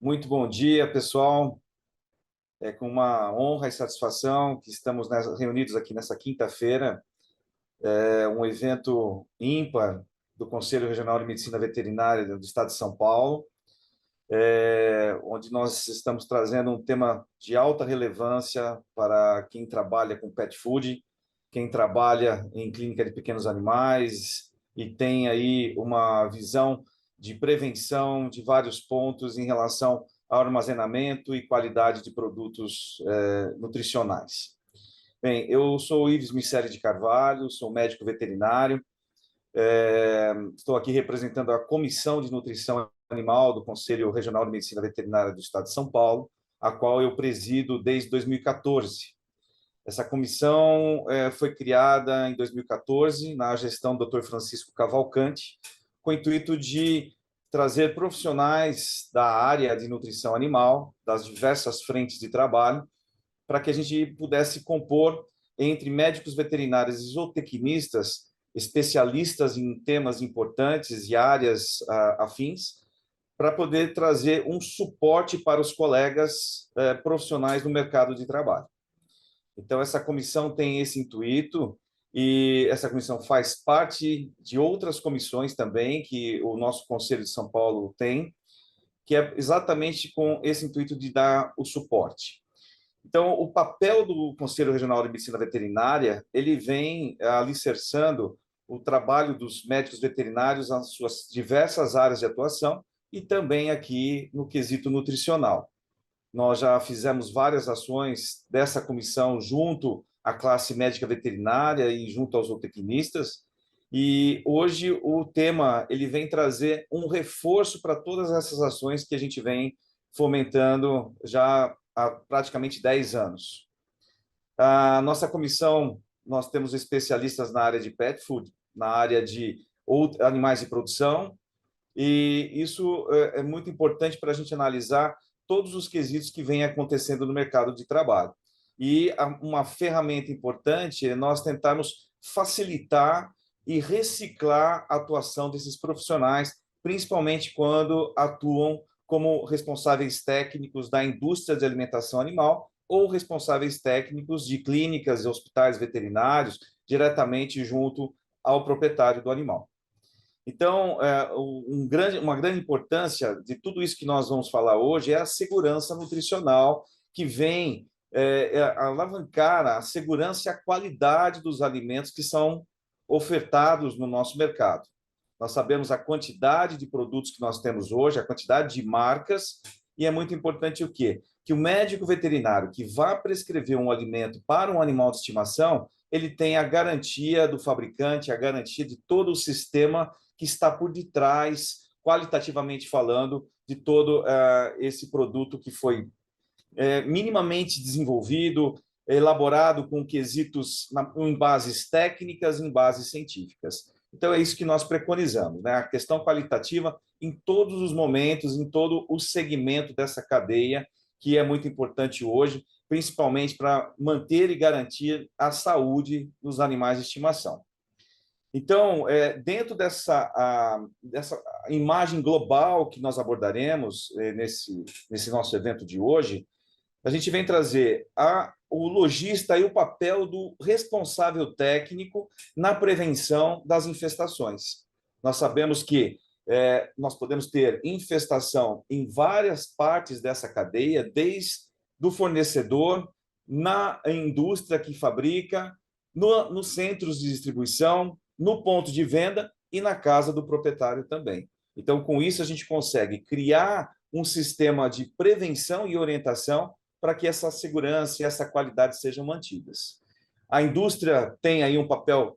Muito bom dia, pessoal. É com uma honra e satisfação que estamos reunidos aqui nessa quinta-feira. É um evento ímpar do Conselho Regional de Medicina Veterinária do Estado de São Paulo, onde nós estamos trazendo um tema de alta relevância para quem trabalha com pet food, quem trabalha em clínica de pequenos animais e tem aí uma visão de prevenção de vários pontos em relação ao armazenamento e qualidade de produtos nutricionais. Bem, eu sou o Ives Miceli de Carvalho, sou médico veterinário, estou aqui representando a Comissão de Nutrição Animal do Conselho Regional de Medicina Veterinária do Estado de São Paulo, a qual eu presido desde 2014. Essa comissão foi criada em 2014, na gestão do Dr. Francisco Cavalcante, com o intuito de trazer profissionais da área de nutrição animal, das diversas frentes de trabalho, para que a gente pudesse compor entre médicos veterinários e zootecnistas, especialistas em temas importantes e áreas afins, para poder trazer um suporte para os colegas profissionais no mercado de trabalho. Então, essa comissão tem esse intuito e essa comissão faz parte de outras comissões também que o nosso Conselho de São Paulo tem, que é exatamente com esse intuito de dar o suporte. Então, o papel do Conselho Regional de Medicina Veterinária, ele vem alicerçando o trabalho dos médicos veterinários nas suas diversas áreas de atuação e também aqui no quesito nutricional. Nós já fizemos várias ações dessa comissão junto à classe médica veterinária e junto aos zootecnistas, e hoje o tema ele vem trazer um reforço para todas essas ações que a gente vem fomentando já há praticamente 10 anos. A nossa comissão, nós temos especialistas na área de pet food, na área de animais de produção, e isso é muito importante para a gente analisar todos os quesitos que vêm acontecendo no mercado de trabalho. E uma ferramenta importante é nós tentarmos facilitar e reciclar a atuação desses profissionais, principalmente quando atuam como responsáveis técnicos da indústria de alimentação animal ou responsáveis técnicos de clínicas e hospitais veterinários diretamente junto ao proprietário do animal. Então, uma grande importância de tudo isso que nós vamos falar hoje é a segurança nutricional, que vem alavancar a segurança e a qualidade dos alimentos que são ofertados no nosso mercado. Nós sabemos a quantidade de produtos que nós temos hoje, a quantidade de marcas, e é muito importante o quê? Que o médico veterinário que vá prescrever um alimento para um animal de estimação, ele tem a garantia do fabricante, a garantia de todo o sistema que está por detrás, qualitativamente falando, de todo esse produto que foi minimamente desenvolvido, elaborado com quesitos em bases técnicas, em bases científicas. Então, é isso que nós preconizamos, né? A questão qualitativa em todos os momentos, em todo o segmento dessa cadeia, que é muito importante hoje, principalmente para manter e garantir a saúde dos animais de estimação. Então, dentro dessa imagem global que nós abordaremos nesse nosso evento de hoje, a gente vem trazer o logista e o papel do responsável técnico na prevenção das infestações. Nós sabemos que nós podemos ter infestação em várias partes dessa cadeia, desde do fornecedor, na indústria que fabrica, nos centros de distribuição, no ponto de venda e na casa do proprietário também. Então, com isso, a gente consegue criar um sistema de prevenção e orientação para que essa segurança e essa qualidade sejam mantidas. A indústria tem aí um papel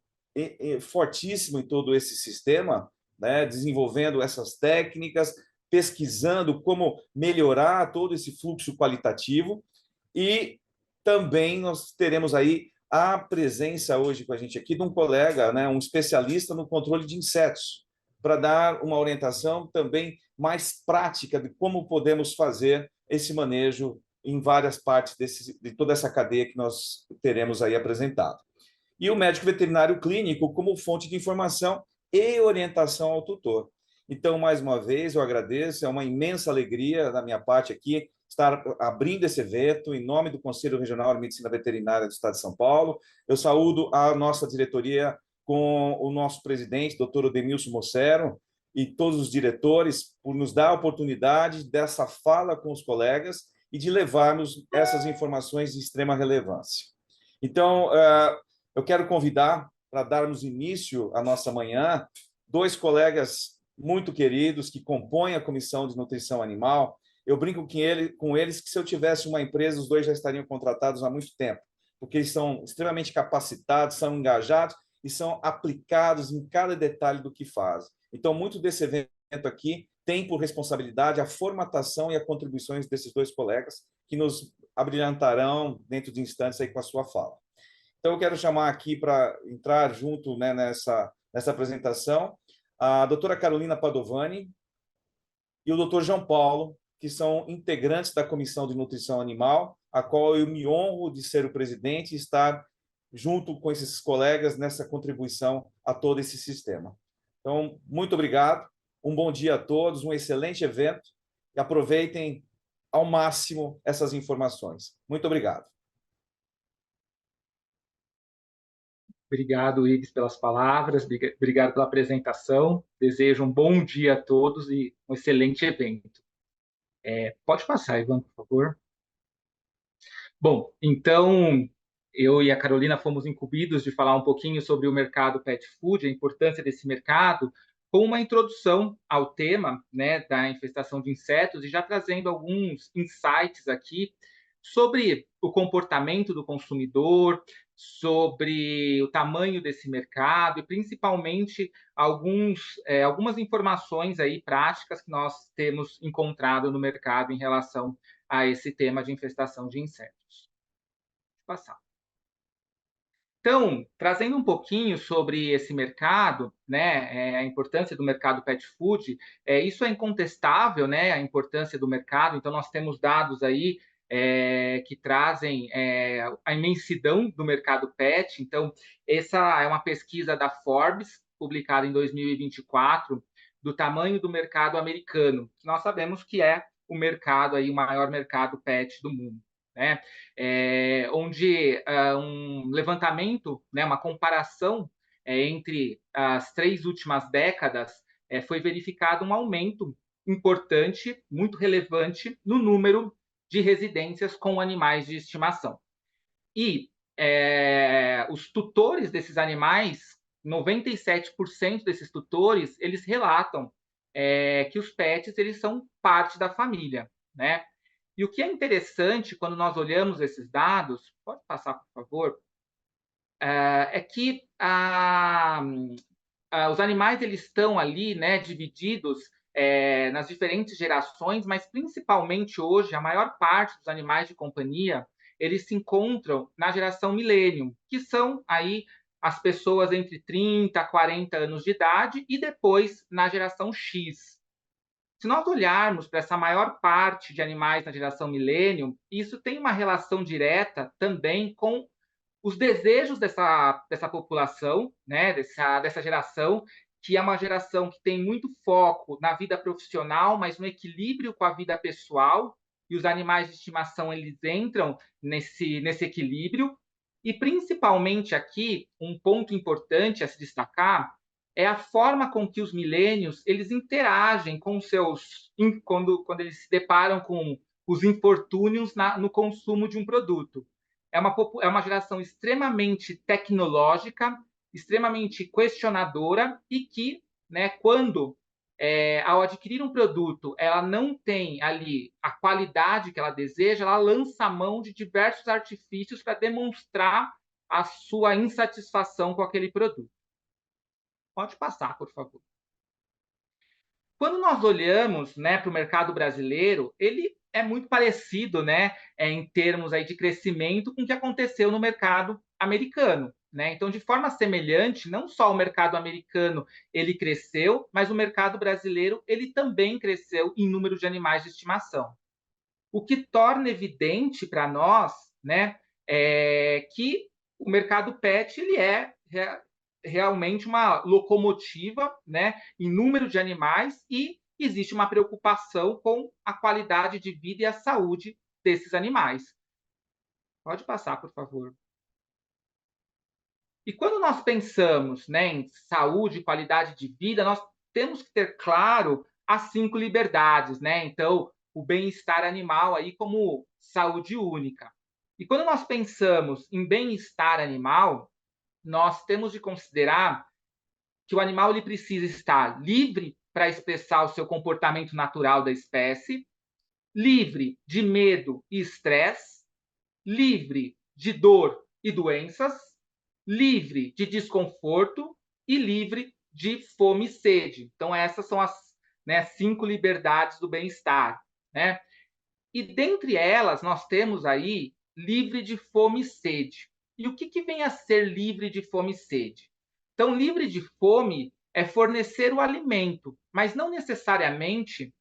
fortíssimo em todo esse sistema, né, desenvolvendo essas técnicas, pesquisando como melhorar todo esse fluxo qualitativo, e também nós teremos aí a presença hoje com a gente aqui de um colega, né, um especialista no controle de insetos, para dar uma orientação também mais prática de como podemos fazer esse manejo em várias partes de toda essa cadeia que nós teremos aí apresentado. E o médico veterinário clínico como fonte de informação e orientação ao tutor. Então, mais uma vez, eu agradeço, é uma imensa alegria da minha parte aqui estar abrindo esse evento em nome do Conselho Regional de Medicina Veterinária do Estado de São Paulo. Eu saúdo a nossa diretoria com o nosso presidente, doutor Odemilson Mossero, e todos os diretores, por nos dar a oportunidade dessa fala com os colegas e de levarmos essas informações de extrema relevância. Então, eu quero convidar para darmos início à nossa manhã dois colegas muito queridos que compõem a Comissão de Nutrição Animal. Eu brinco com eles que se eu tivesse uma empresa, os dois já estariam contratados há muito tempo, porque eles são extremamente capacitados, são engajados e são aplicados em cada detalhe do que fazem. Então, muito desse evento aqui tem por responsabilidade a formatação e as contribuições desses dois colegas que nos abrilhantarão dentro de instantes aí com a sua fala. Então, eu quero chamar aqui para entrar junto, né, nessa apresentação a doutora Carolina Padovani e o doutor João Paulo, que são integrantes da Comissão de Nutrição Animal, a qual eu me honro de ser o presidente e estar junto com esses colegas nessa contribuição a todo esse sistema. Então, muito obrigado, um bom dia a todos, um excelente evento e aproveitem ao máximo essas informações. Muito obrigado. Obrigado, Ives, pelas palavras, obrigado pela apresentação. Desejo um bom dia a todos e um excelente evento. Pode passar, Ivan, por favor. Bom, então, eu e a Carolina fomos incumbidos de falar um pouquinho sobre o mercado pet food, a importância desse mercado, com uma introdução ao tema, né, da infestação de insetos e já trazendo alguns insights aqui sobre o comportamento do consumidor, sobre o tamanho desse mercado e principalmente algumas informações aí práticas que nós temos encontrado no mercado em relação a esse tema de infestação de insetos. Vou passar. Então, trazendo um pouquinho sobre esse mercado, né, a importância do mercado pet food, isso é incontestável, né, a importância do mercado. Então, nós temos dados aí que trazem a imensidão do mercado pet. Então, essa é uma pesquisa da Forbes, publicada em 2024, do tamanho do mercado americano, que nós sabemos que é o mercado aí, o maior mercado pet do mundo, né? Onde um levantamento, né, uma comparação entre as 3 últimas décadas, foi verificado um aumento importante, muito relevante, no número de residências com animais de estimação. E os tutores desses animais, 97% desses tutores, eles relatam que os pets eles são parte da família, né? E o que é interessante quando nós olhamos esses dados, pode passar, por favor, é que os animais eles estão ali, né, divididos nas diferentes gerações, mas principalmente hoje a maior parte dos animais de companhia eles se encontram na geração milênio, que são aí as pessoas entre 30 a 40 anos de idade e depois na geração X. Se nós olharmos para essa maior parte de animais na geração milênio, isso tem uma relação direta também com os desejos dessa população, né, dessa geração, que é uma geração que tem muito foco na vida profissional, mas no equilíbrio com a vida pessoal, e os animais de estimação eles entram nesse equilíbrio. E principalmente aqui, um ponto importante a se destacar é a forma com que os milênios eles interagem com seus quando eles se deparam com os infortúnios no consumo de um produto. É uma geração extremamente tecnológica, extremamente questionadora e que, né, quando ao adquirir um produto, ela não tem ali a qualidade que ela deseja, ela lança a mão de diversos artifícios para demonstrar a sua insatisfação com aquele produto. Pode passar, por favor. Quando nós olhamos, né, para o mercado brasileiro, ele é muito parecido, né, em termos aí de crescimento com o que aconteceu no mercado americano, né? Então, de forma semelhante, não só o mercado americano ele cresceu, mas o mercado brasileiro ele também cresceu em número de animais de estimação. O que torna evidente para nós, né, é que o mercado pet ele realmente uma locomotiva, né, em número de animais, e existe uma preocupação com a qualidade de vida e a saúde desses animais. Pode passar, por favor. E quando nós pensamos, né, em saúde e qualidade de vida, nós temos que ter claro as 5 liberdades, né? Então, o bem-estar animal aí como saúde única. E quando nós pensamos em bem-estar animal, nós temos de considerar que o animal ele precisa estar livre para expressar o seu comportamento natural da espécie, livre de medo e estresse, livre de dor e doenças, livre de desconforto e livre de fome e sede. Então, essas são as, né, 5 liberdades do bem-estar, né? E dentre elas, nós temos aí livre de fome e sede. E o que vem a ser livre de fome e sede? Então, livre de fome é fornecer o alimento, mas não necessariamente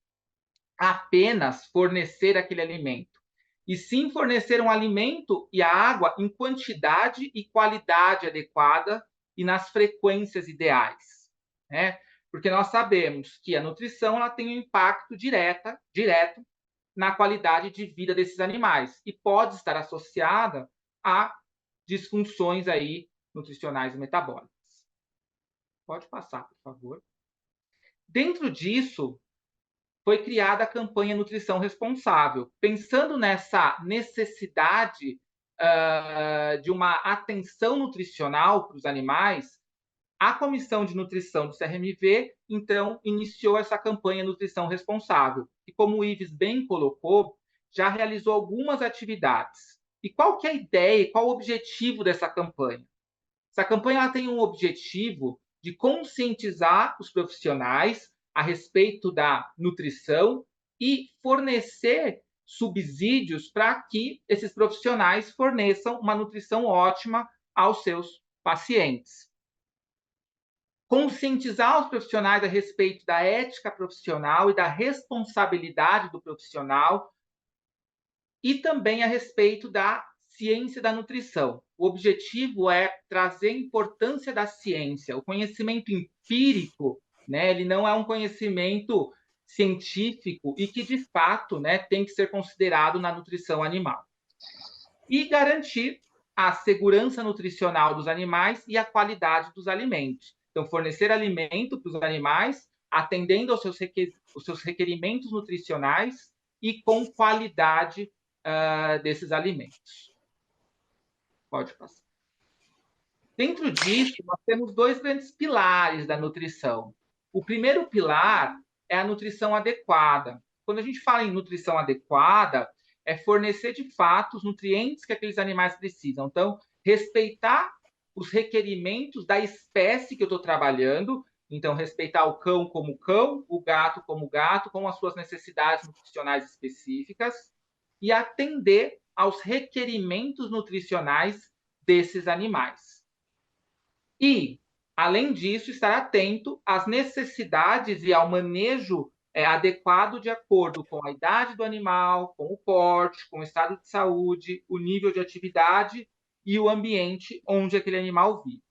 apenas fornecer aquele alimento, e sim fornecer um alimento e a água em quantidade e qualidade adequada e nas frequências ideais, né? Porque nós sabemos que a nutrição ela tem um impacto direto na qualidade de vida desses animais e pode estar associada a disfunções aí nutricionais e metabólicas. Pode passar, por favor. Dentro disso, foi criada a campanha Nutrição Responsável, pensando nessa necessidade de uma atenção nutricional para os animais. A Comissão de Nutrição do CRMV, então, iniciou essa campanha Nutrição Responsável. E como o Ives bem colocou, já realizou algumas atividades. E qual que é a ideia, qual o objetivo dessa campanha? Essa campanha ela tem um objetivo de conscientizar os profissionais a respeito da nutrição e fornecer subsídios para que esses profissionais forneçam uma nutrição ótima aos seus pacientes. Conscientizar os profissionais a respeito da ética profissional e da responsabilidade do profissional e também a respeito da ciência da nutrição. O objetivo é trazer a importância da ciência. O conhecimento empírico, né, ele não é um conhecimento científico e que, de fato, né, tem que ser considerado na nutrição animal. E garantir a segurança nutricional dos animais e a qualidade dos alimentos. Então, fornecer alimento para os animais, atendendo aos seus requerimentos nutricionais e com qualidade desses alimentos. Pode passar. Dentro disso, nós temos 2 grandes pilares da nutrição. O primeiro pilar é a nutrição adequada. Quando a gente fala em nutrição adequada, é fornecer de fato os nutrientes que aqueles animais precisam. Então, respeitar os requerimentos da espécie que eu estou trabalhando. Então, respeitar o cão, o gato, com as suas necessidades nutricionais específicas, e atender aos requerimentos nutricionais desses animais. E, além disso, estar atento às necessidades e ao manejo adequado de acordo com a idade do animal, com o porte, com o estado de saúde, o nível de atividade e o ambiente onde aquele animal vive.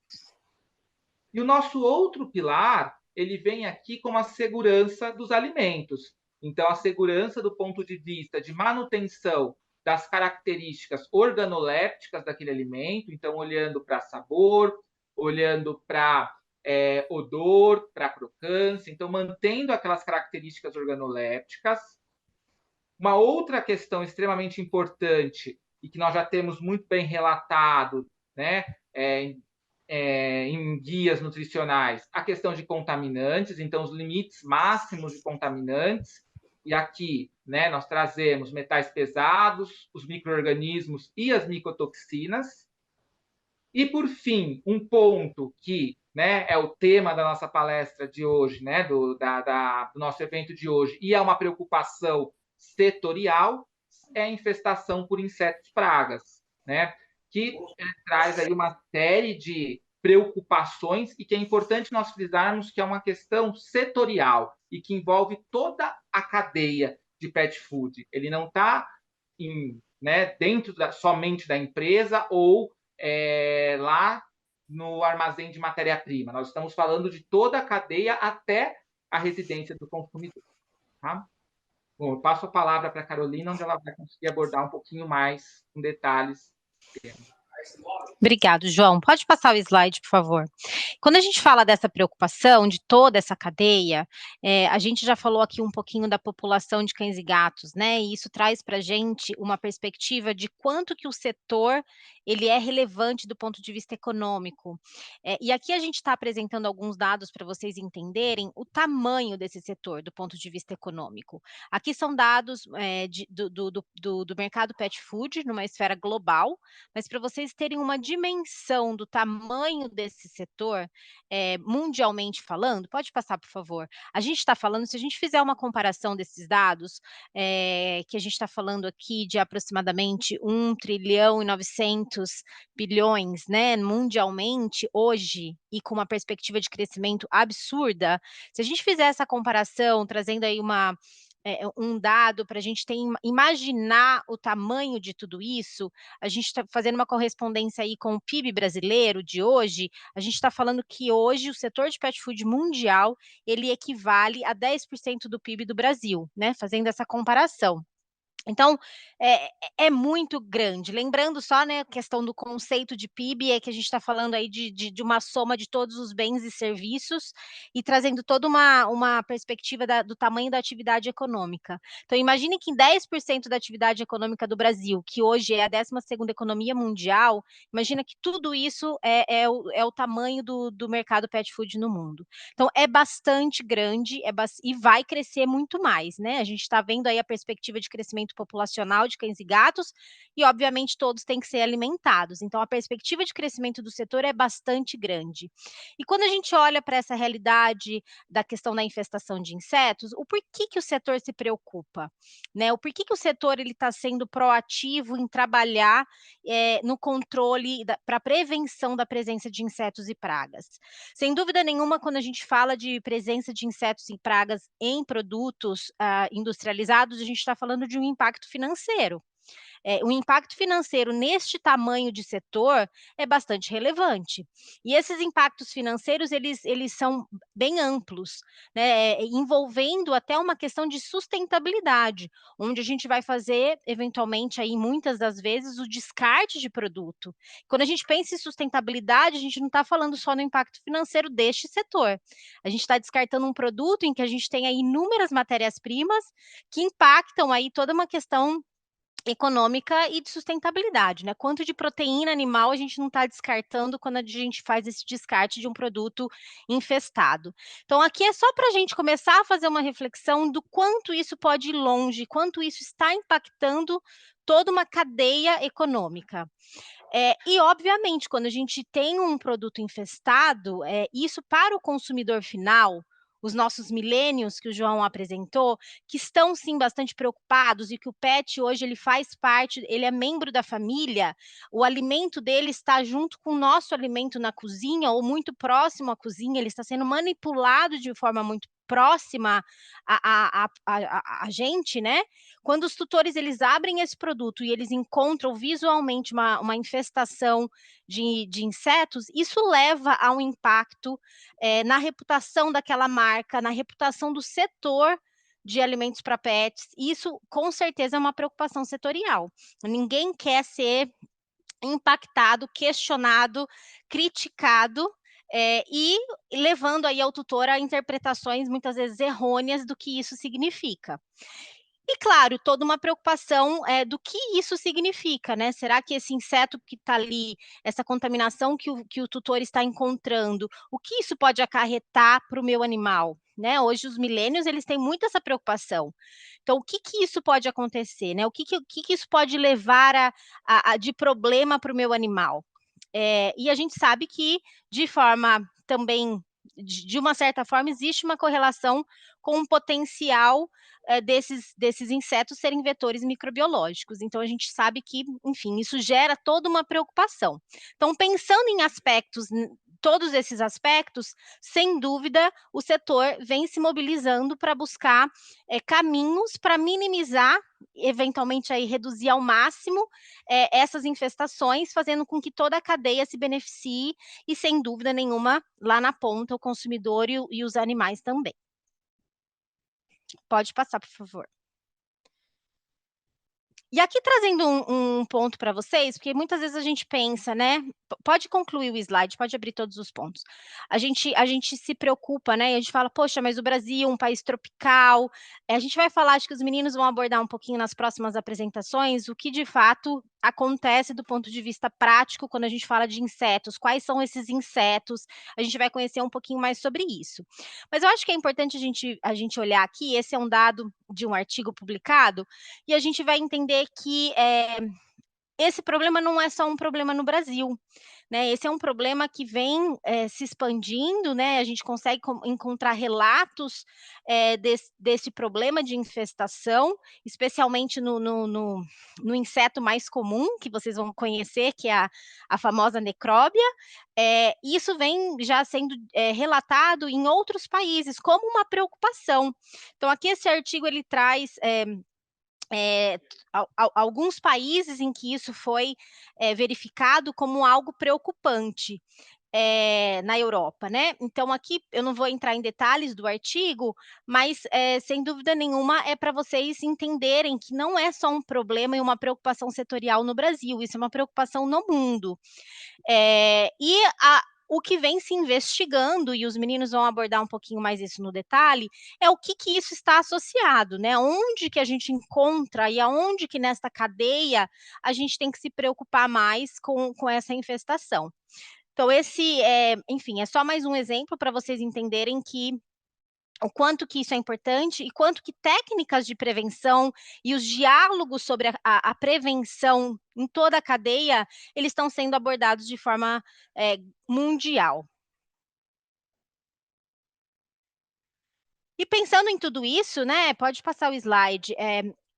E o nosso outro pilar, ele vem aqui como a segurança dos alimentos. Então, a segurança do ponto de vista de manutenção das características organolépticas daquele alimento, então, olhando para sabor, olhando para odor, para crocância, então, mantendo aquelas características organolépticas. Uma outra questão extremamente importante e que nós já temos muito bem relatado, né, em guias nutricionais, a questão de contaminantes, então os limites máximos de contaminantes, e aqui, né, nós trazemos metais pesados, os micro-organismos e as micotoxinas. E, por fim, um ponto que, né, é o tema da nossa palestra de hoje, né, do nosso evento de hoje, e é uma preocupação setorial, é a infestação por insetos pragas, né, que traz aí uma série de preocupações e que é importante nós frisarmos que é uma questão setorial e que envolve toda a cadeia de pet food. Ele não está dentro somente da empresa ou lá no armazém de matéria-prima. Nós estamos falando de toda a cadeia até a residência do consumidor. Tá? Bom, eu passo a palavra para a Carolina, onde ela vai conseguir abordar um pouquinho mais com detalhes. Obrigado, João. Pode passar o slide, por favor. Quando a gente fala dessa preocupação de toda essa cadeia, a gente já falou aqui um pouquinho da população de cães e gatos, né? E isso traz para a gente uma perspectiva de quanto que o setor ele é relevante do ponto de vista econômico. E aqui a gente está apresentando alguns dados para vocês entenderem o tamanho desse setor do ponto de vista econômico. Aqui são dados do mercado pet food numa esfera global, mas para vocês terem uma dimensão do tamanho desse setor, mundialmente falando, pode passar, por favor. A gente está falando, se a gente fizer uma comparação desses dados, que a gente está falando aqui de aproximadamente 1 trilhão e 900 bilhões, né, mundialmente, hoje, e com uma perspectiva de crescimento absurda, se a gente fizer essa comparação, trazendo aí um dado para a gente imaginar o tamanho de tudo isso, a gente está fazendo uma correspondência aí com o PIB brasileiro de hoje, a gente está falando que hoje o setor de pet food mundial, ele equivale a 10% do PIB do Brasil, né, fazendo essa comparação. Então, é muito grande. Lembrando só, né, a questão do conceito de PIB, é que a gente está falando aí de uma soma de todos os bens e serviços, e trazendo toda uma perspectiva do tamanho da atividade econômica. Então, imagine que em 10% da atividade econômica do Brasil, que hoje é a 12ª economia mundial, imagina que tudo isso é o tamanho do mercado pet food no mundo. Então, é bastante grande, e vai crescer muito mais, né? A gente está vendo aí a perspectiva de crescimento populacional de cães e gatos, e obviamente todos têm que ser alimentados. Então, a perspectiva de crescimento do setor é bastante grande. E quando a gente olha para essa realidade da questão da infestação de insetos, o porquê que o setor se preocupa, né? O porquê que o setor ele está sendo proativo em trabalhar no controle para prevenção da presença de insetos e pragas. Sem dúvida nenhuma, quando a gente fala de presença de insetos e pragas em produtos industrializados, a gente está falando de um impacto financeiro. O impacto financeiro neste tamanho de setor é bastante relevante. E esses impactos financeiros, eles são bem amplos, né, envolvendo até uma questão de sustentabilidade, onde a gente vai fazer, eventualmente, aí, muitas das vezes, o descarte de produto. Quando a gente pensa em sustentabilidade, a gente não está falando só no impacto financeiro deste setor. A gente está descartando um produto em que a gente tem aí inúmeras matérias-primas que impactam aí toda uma questão econômica e de sustentabilidade, né? Quanto de proteína animal a gente não está descartando quando a gente faz esse descarte de um produto infestado. Então, aqui é só para a gente começar a fazer uma reflexão do quanto isso pode ir longe, quanto isso está impactando toda uma cadeia econômica. E, obviamente, quando a gente tem um produto infestado, isso para o consumidor final, os nossos millennials que o João apresentou, que estão sim bastante preocupados, e que o pet hoje ele faz parte, ele é membro da família, o alimento dele está junto com o nosso alimento na cozinha, ou muito próximo à cozinha, ele está sendo manipulado de forma muito próxima a gente, né? Quando os tutores eles abrem esse produto e eles encontram visualmente uma infestação de insetos, isso leva a um impacto na reputação daquela marca, na reputação do setor de alimentos para pets. Isso, com certeza, é uma preocupação setorial. Ninguém quer ser impactado, questionado, criticado, e levando aí ao tutor a interpretações muitas vezes errôneas do que isso significa. E claro, toda uma preocupação do que isso significa, né? Será que esse inseto que está ali, essa contaminação que o tutor está encontrando, o que isso pode acarretar para o meu animal? Né? Hoje os milênios eles têm muito essa preocupação. Então, o que isso pode acontecer? Né? O que isso pode levar de problema para o meu animal? E a gente sabe que, de forma também, de uma certa forma, existe uma correlação com o potencial desses insetos serem vetores microbiológicos. Então, a gente sabe que, enfim, isso gera toda uma preocupação. Então, pensando em aspectos todos esses aspectos, sem dúvida, o setor vem se mobilizando para buscar caminhos para minimizar, eventualmente aí reduzir ao máximo essas infestações, fazendo com que toda a cadeia se beneficie e, sem dúvida nenhuma, lá na ponta, o consumidor e os animais também. Pode passar, por favor. E aqui trazendo um ponto para vocês, porque muitas vezes a gente pensa, né? Pode concluir o slide, pode abrir todos os pontos. A gente se preocupa, né? E a gente fala, poxa, mas o Brasil é um país tropical. A gente vai falar, acho que os meninos vão abordar um pouquinho nas próximas apresentações, o que de fato acontece do ponto de vista prático quando a gente fala de insetos, quais são esses insetos, a gente vai conhecer um pouquinho mais sobre isso. Mas eu acho que é importante a gente olhar aqui, esse é um dado de um artigo publicado, e a gente vai entender que esse problema não é só um problema no Brasil, né? Esse é um problema que vem se expandindo, né? A gente consegue encontrar relatos desse problema de infestação, especialmente no inseto mais comum, que vocês vão conhecer, que é a famosa necróbia. Isso vem já sendo relatado em outros países como uma preocupação. Então, aqui esse artigo ele traz alguns países em que isso foi verificado como algo preocupante na Europa, né? Então, aqui eu não vou entrar em detalhes do artigo, mas sem dúvida nenhuma é para vocês entenderem que não é só um problema e uma preocupação setorial no Brasil, isso é uma preocupação no mundo. O que vem se investigando, e os meninos vão abordar um pouquinho mais isso no detalhe, é o que isso está associado, né? Onde que a gente encontra e aonde que nesta cadeia a gente tem que se preocupar mais com essa infestação. Então, enfim, é só mais um exemplo para vocês entenderem o quanto que isso é importante e quanto que técnicas de prevenção e os diálogos sobre a prevenção em toda a cadeia, eles estão sendo abordados de forma mundial. E pensando em tudo isso, né, pode passar o slide,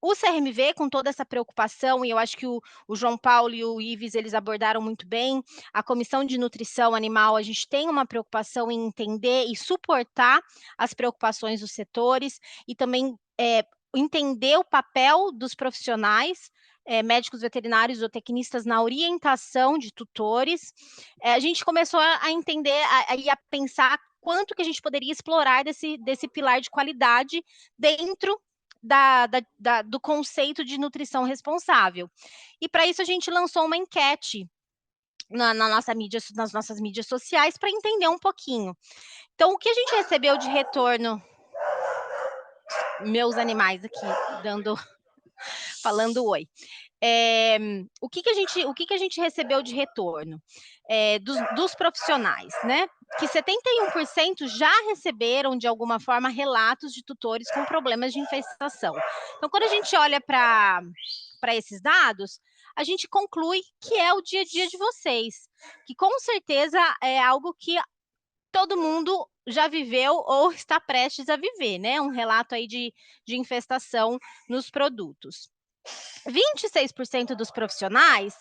o CRMV, com toda essa preocupação, e eu acho que o João Paulo e o Ives, eles abordaram muito bem, a Comissão de Nutrição Animal, a gente tem uma preocupação em entender e suportar as preocupações dos setores, e também entender o papel dos profissionais, médicos veterinários ou tecnistas na orientação de tutores. A gente começou a entender e a pensar quanto que a gente poderia explorar desse pilar de qualidade dentro do conceito de nutrição responsável. E para isso a gente lançou uma enquete nas nossas mídias sociais para entender um pouquinho. Então, o que a gente recebeu de retorno? Meus animais aqui falando oi. O que a gente recebeu de retorno dos profissionais, né? Que 71% já receberam, de alguma forma, relatos de tutores com problemas de infestação. Então, quando a gente olha para esses dados, a gente conclui que é o dia a dia de vocês, que com certeza é algo que todo mundo já viveu ou está prestes a viver, né? Um relato aí de infestação nos produtos. 26% dos profissionais,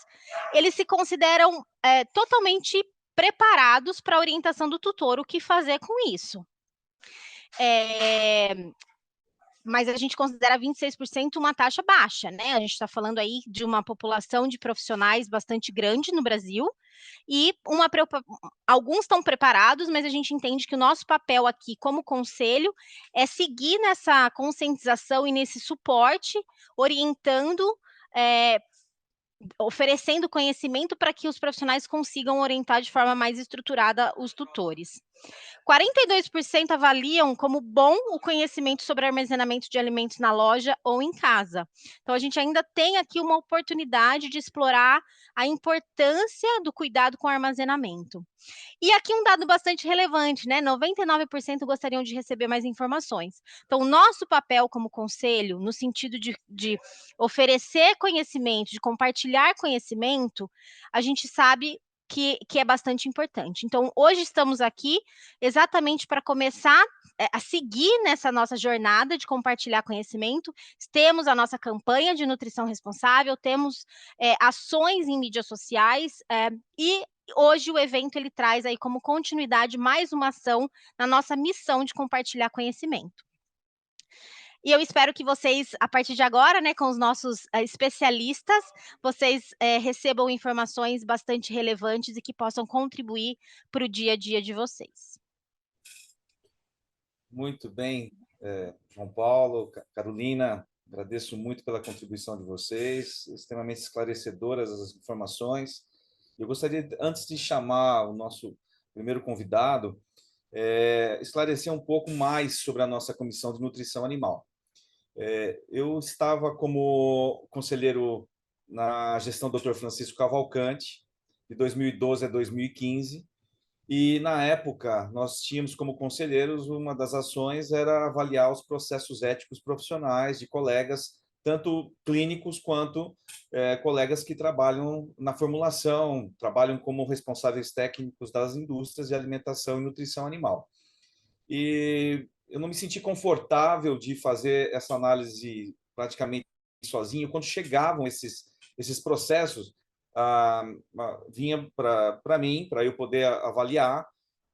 eles se consideram totalmente preparados para a orientação do tutor, o que fazer com isso. Mas a gente considera 26% uma taxa baixa, né? A gente está falando aí de uma população de profissionais bastante grande no Brasil, e alguns estão preparados, mas a gente entende que o nosso papel aqui como conselho é seguir nessa conscientização e nesse suporte, orientando, oferecendo conhecimento para que os profissionais consigam orientar de forma mais estruturada os tutores. 42% avaliam como bom o conhecimento sobre armazenamento de alimentos na loja ou em casa. Então, a gente ainda tem aqui uma oportunidade de explorar a importância do cuidado com o armazenamento. E aqui um dado bastante relevante, né? 99% gostariam de receber mais informações. Então, o nosso papel como conselho, no sentido de oferecer conhecimento, de compartilhar conhecimento, a gente sabe que é bastante importante. Então, hoje estamos aqui exatamente para começar a seguir nessa nossa jornada de compartilhar conhecimento. Temos a nossa campanha de nutrição responsável, temos ações em mídias sociais e hoje o evento ele traz aí como continuidade mais uma ação na nossa missão de compartilhar conhecimento. E eu espero que vocês, a partir de agora, né, com os nossos especialistas, vocês recebam informações bastante relevantes e que possam contribuir para o dia a dia de vocês. Muito bem, João Paulo, Carolina, agradeço muito pela contribuição de vocês, extremamente esclarecedoras as informações. Eu gostaria, antes de chamar o nosso primeiro convidado, esclarecer um pouco mais sobre a nossa Comissão de Nutrição Animal. Eu estava como conselheiro na gestão do Dr. Francisco Cavalcante, de 2012 a 2015, e, na época, nós tínhamos como conselheiros, uma das ações era avaliar os processos éticos profissionais de colegas, tanto clínicos quanto colegas que trabalham na formulação, trabalham como responsáveis técnicos das indústrias de alimentação e nutrição animal. E eu não me senti confortável de fazer essa análise praticamente sozinho. Quando chegavam esses processos, vinha para mim, para eu poder avaliar,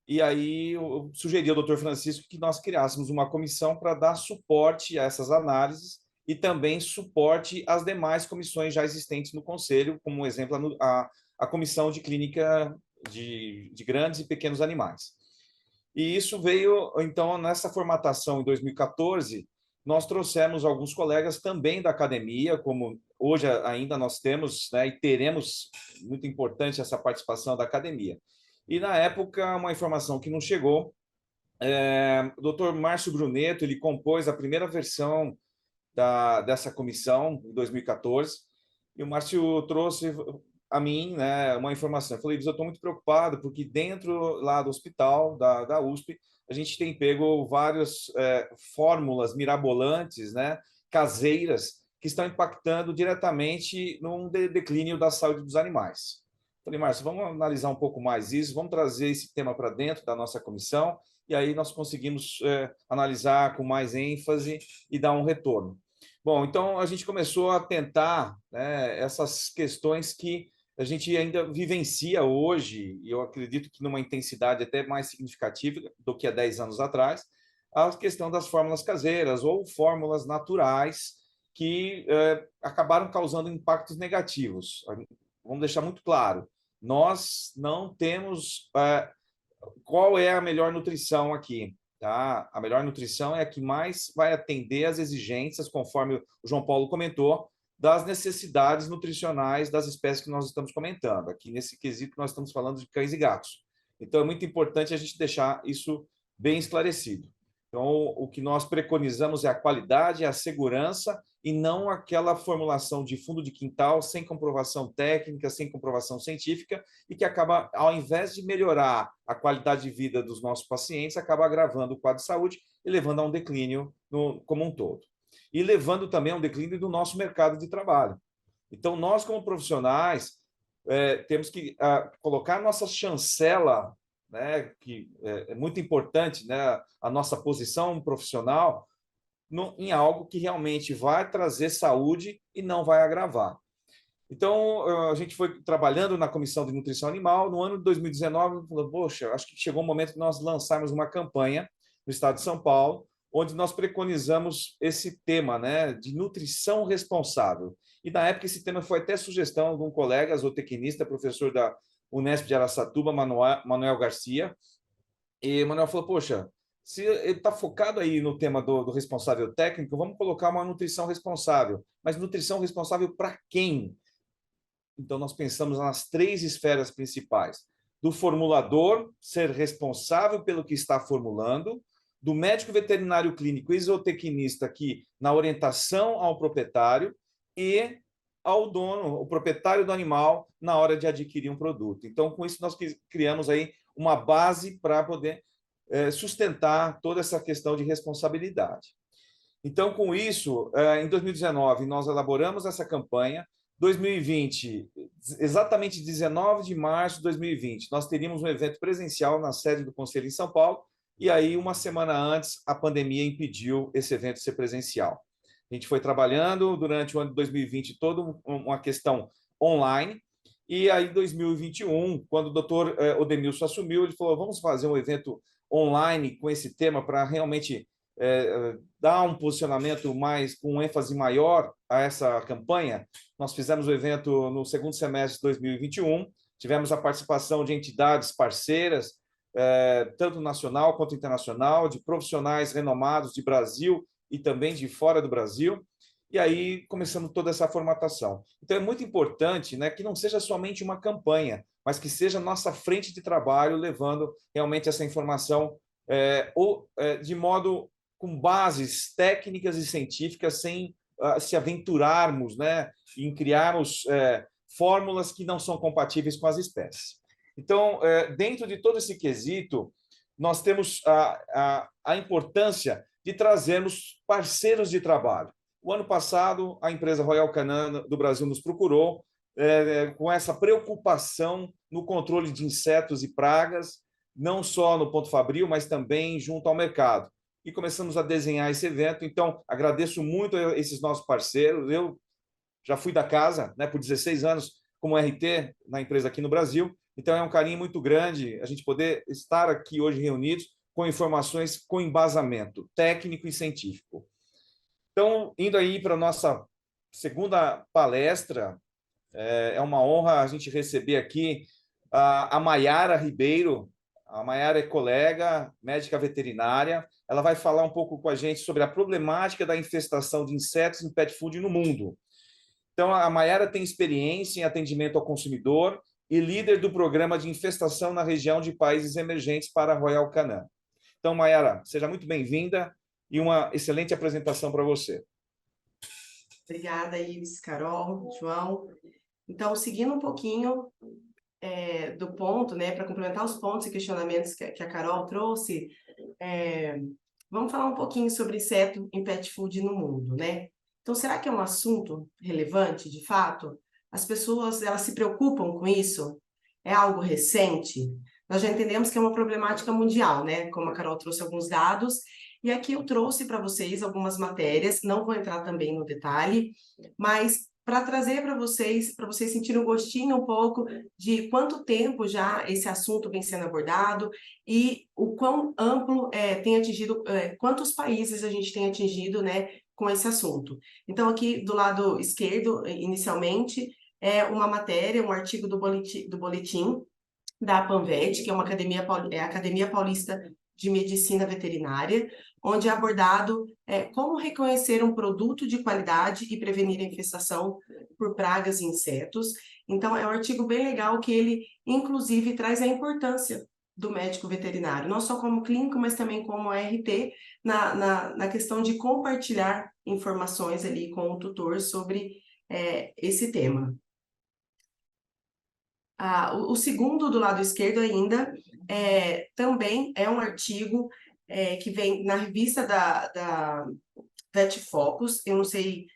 e aí eu sugeri ao Dr. Francisco que nós criássemos uma comissão para dar suporte a essas análises e também suporte às demais comissões já existentes no Conselho, como exemplo a Comissão de Clínica de Grandes e Pequenos Animais. E isso veio, então, nessa formatação em 2014, nós trouxemos alguns colegas também da academia, como hoje ainda nós temos, né, e teremos, muito importante essa participação da academia. E, na época, uma informação que não chegou, o Dr. Márcio Bruneto, ele compôs a primeira versão dessa comissão, em 2014, e o Márcio trouxe a mim, né, uma informação. Eu falei, eu estou muito preocupado, porque dentro lá do hospital, da USP, a gente tem pego várias fórmulas mirabolantes, né, caseiras, que estão impactando diretamente no declínio da saúde dos animais. Falei, Márcio, vamos analisar um pouco mais isso, vamos trazer esse tema para dentro da nossa comissão, e aí nós conseguimos analisar com mais ênfase e dar um retorno. Bom, então a gente começou a tentar, né, essas questões que a gente ainda vivencia hoje, e eu acredito que numa intensidade até mais significativa do que há 10 anos atrás, a questão das fórmulas caseiras ou fórmulas naturais que acabaram causando impactos negativos. Vamos deixar muito claro, nós não temos qual é a melhor nutrição aqui. Tá? A melhor nutrição é a que mais vai atender às exigências, conforme o João Paulo comentou, das necessidades nutricionais das espécies que nós estamos comentando. Aqui, nesse quesito, nós estamos falando de cães e gatos. Então, é muito importante a gente deixar isso bem esclarecido. Então, o que nós preconizamos é a qualidade, a segurança, e não aquela formulação de fundo de quintal sem comprovação técnica, sem comprovação científica, e que acaba, ao invés de melhorar a qualidade de vida dos nossos pacientes, acaba agravando o quadro de saúde e levando a um declínio como um todo. E levando também a um declínio do nosso mercado de trabalho. Então, nós, como profissionais, temos que colocar nossa chancela, né, que é muito importante, né, a nossa posição profissional, em algo que realmente vai trazer saúde e não vai agravar. Então, a gente foi trabalhando na Comissão de Nutrição Animal. No ano de 2019, falou, poxa, acho que chegou o momento de nós lançarmos uma campanha no estado de São Paulo, onde nós preconizamos esse tema, né, de nutrição responsável. E, na época, esse tema foi até sugestão de um colega zootecnista, professor da Unesp de Araçatuba, Manuel Garcia. E o Manuel falou, poxa, se ele está focado aí no tema do responsável técnico, vamos colocar uma nutrição responsável. Mas nutrição responsável para quem? Então, nós pensamos nas 3 esferas principais. Do formulador ser responsável pelo que está formulando, do médico veterinário clínico e zootecnista aqui na orientação ao proprietário e ao dono, o proprietário do animal, na hora de adquirir um produto. Então, com isso, nós criamos aí uma base para poder sustentar toda essa questão de responsabilidade. Então, com isso, em 2019, nós elaboramos essa campanha. 2020, exatamente 19 de março de 2020, nós teríamos um evento presencial na sede do Conselho em São Paulo, e aí, uma semana antes, a pandemia impediu esse evento ser presencial. A gente foi trabalhando durante o ano de 2020 toda uma questão online, E aí, em 2021, quando o doutor Odemilson assumiu, ele falou, vamos fazer um evento online com esse tema para realmente dar um posicionamento mais, com ênfase maior a essa campanha. Nós fizemos o evento no segundo semestre de 2021, tivemos a participação de entidades parceiras, tanto nacional quanto internacional, de profissionais renomados de Brasil e também de fora do Brasil. E aí começamos toda essa formatação. Então é muito importante, né, que não seja somente uma campanha, mas que seja nossa frente de trabalho levando realmente essa informação de modo com bases técnicas e científicas, sem se aventurarmos, né, em criarmos fórmulas que não são compatíveis com as espécies. Então, dentro de todo esse quesito, nós temos a importância de trazermos parceiros de trabalho. O ano passado, a empresa Royal Canin do Brasil nos procurou com essa preocupação no controle de insetos e pragas, não só no ponto fabril, mas também junto ao mercado. E começamos a desenhar esse evento. Então, agradeço muito a esses nossos parceiros. Eu já fui da casa, né, por 16 anos como RT na empresa aqui no Brasil. Então, é um carinho muito grande a gente poder estar aqui hoje reunidos com informações com embasamento técnico e científico. Então, indo aí para a nossa segunda palestra, é uma honra a gente receber aqui a Maiara Ribeiro. A Maiara é colega, médica veterinária. Ela vai falar um pouco com a gente sobre a problemática da infestação de insetos em pet food no mundo. Então, a Maiara tem experiência em atendimento ao consumidor e líder do programa de infestação na região de países emergentes para a Royal Canin. Então, Maiara, seja muito bem-vinda e uma excelente apresentação para você. Obrigada, Ives, Carol, João. Então, seguindo um pouquinho do ponto, né, para complementar os pontos e questionamentos que a Carol trouxe, vamos falar um pouquinho sobre inseto em pet food no mundo, né? Então, será que é um assunto relevante, de fato? As pessoas, elas se preocupam com isso? É algo recente? Nós já entendemos que é uma problemática mundial, né? Como a Carol trouxe alguns dados, e aqui eu trouxe para vocês algumas matérias, não vou entrar também no detalhe, mas para trazer para vocês sentirem um gostinho um pouco de quanto tempo já esse assunto vem sendo abordado e o quão amplo tem atingido, quantos países a gente tem atingido, né, com esse assunto. Então, aqui do lado esquerdo, inicialmente, é uma matéria, um artigo do boletim da PANVET, que é uma Academia Paulista de Medicina Veterinária, onde é abordado como reconhecer um produto de qualidade e prevenir a infestação por pragas e insetos. Então, é um artigo bem legal que ele, inclusive, traz a importância do médico veterinário, não só como clínico, mas também como RT, na questão de compartilhar informações ali com o tutor sobre esse tema. O segundo, do lado esquerdo ainda, também é um artigo que vem na revista da Vet Focus. Eu não sei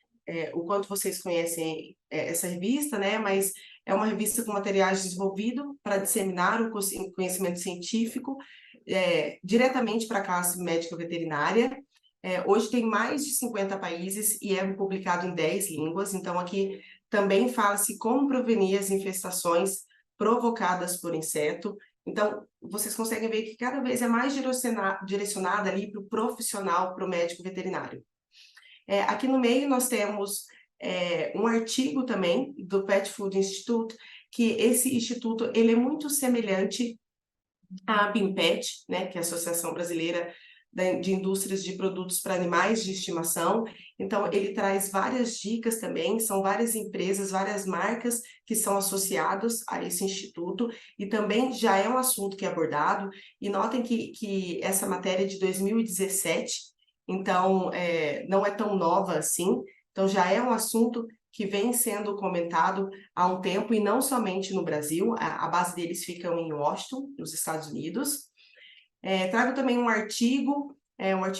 o quanto vocês conhecem essa revista, né? Mas é uma revista com materiais desenvolvidos para disseminar o conhecimento científico diretamente para a classe médica veterinária. Hoje tem mais de 50 países e é publicado em 10 línguas. Então, aqui também fala-se como prevenir as infestações provocadas por inseto. Então, vocês conseguem ver que cada vez é mais direcionada ali para o profissional, para o médico veterinário. Aqui no meio nós temos um artigo também do Pet Food Institute, que esse instituto ele é muito semelhante à BIMPET, né, que é a Associação Brasileira de Indústrias de Produtos para Animais de Estimação. Então, ele traz várias dicas também, são várias empresas, várias marcas que são associadas a esse instituto, e também já é um assunto que é abordado, e notem que essa matéria é de 2017, então não é tão nova assim, então já é um assunto que vem sendo comentado há um tempo, e não somente no Brasil, a base deles fica em Washington, nos Estados Unidos. Trago também um artigo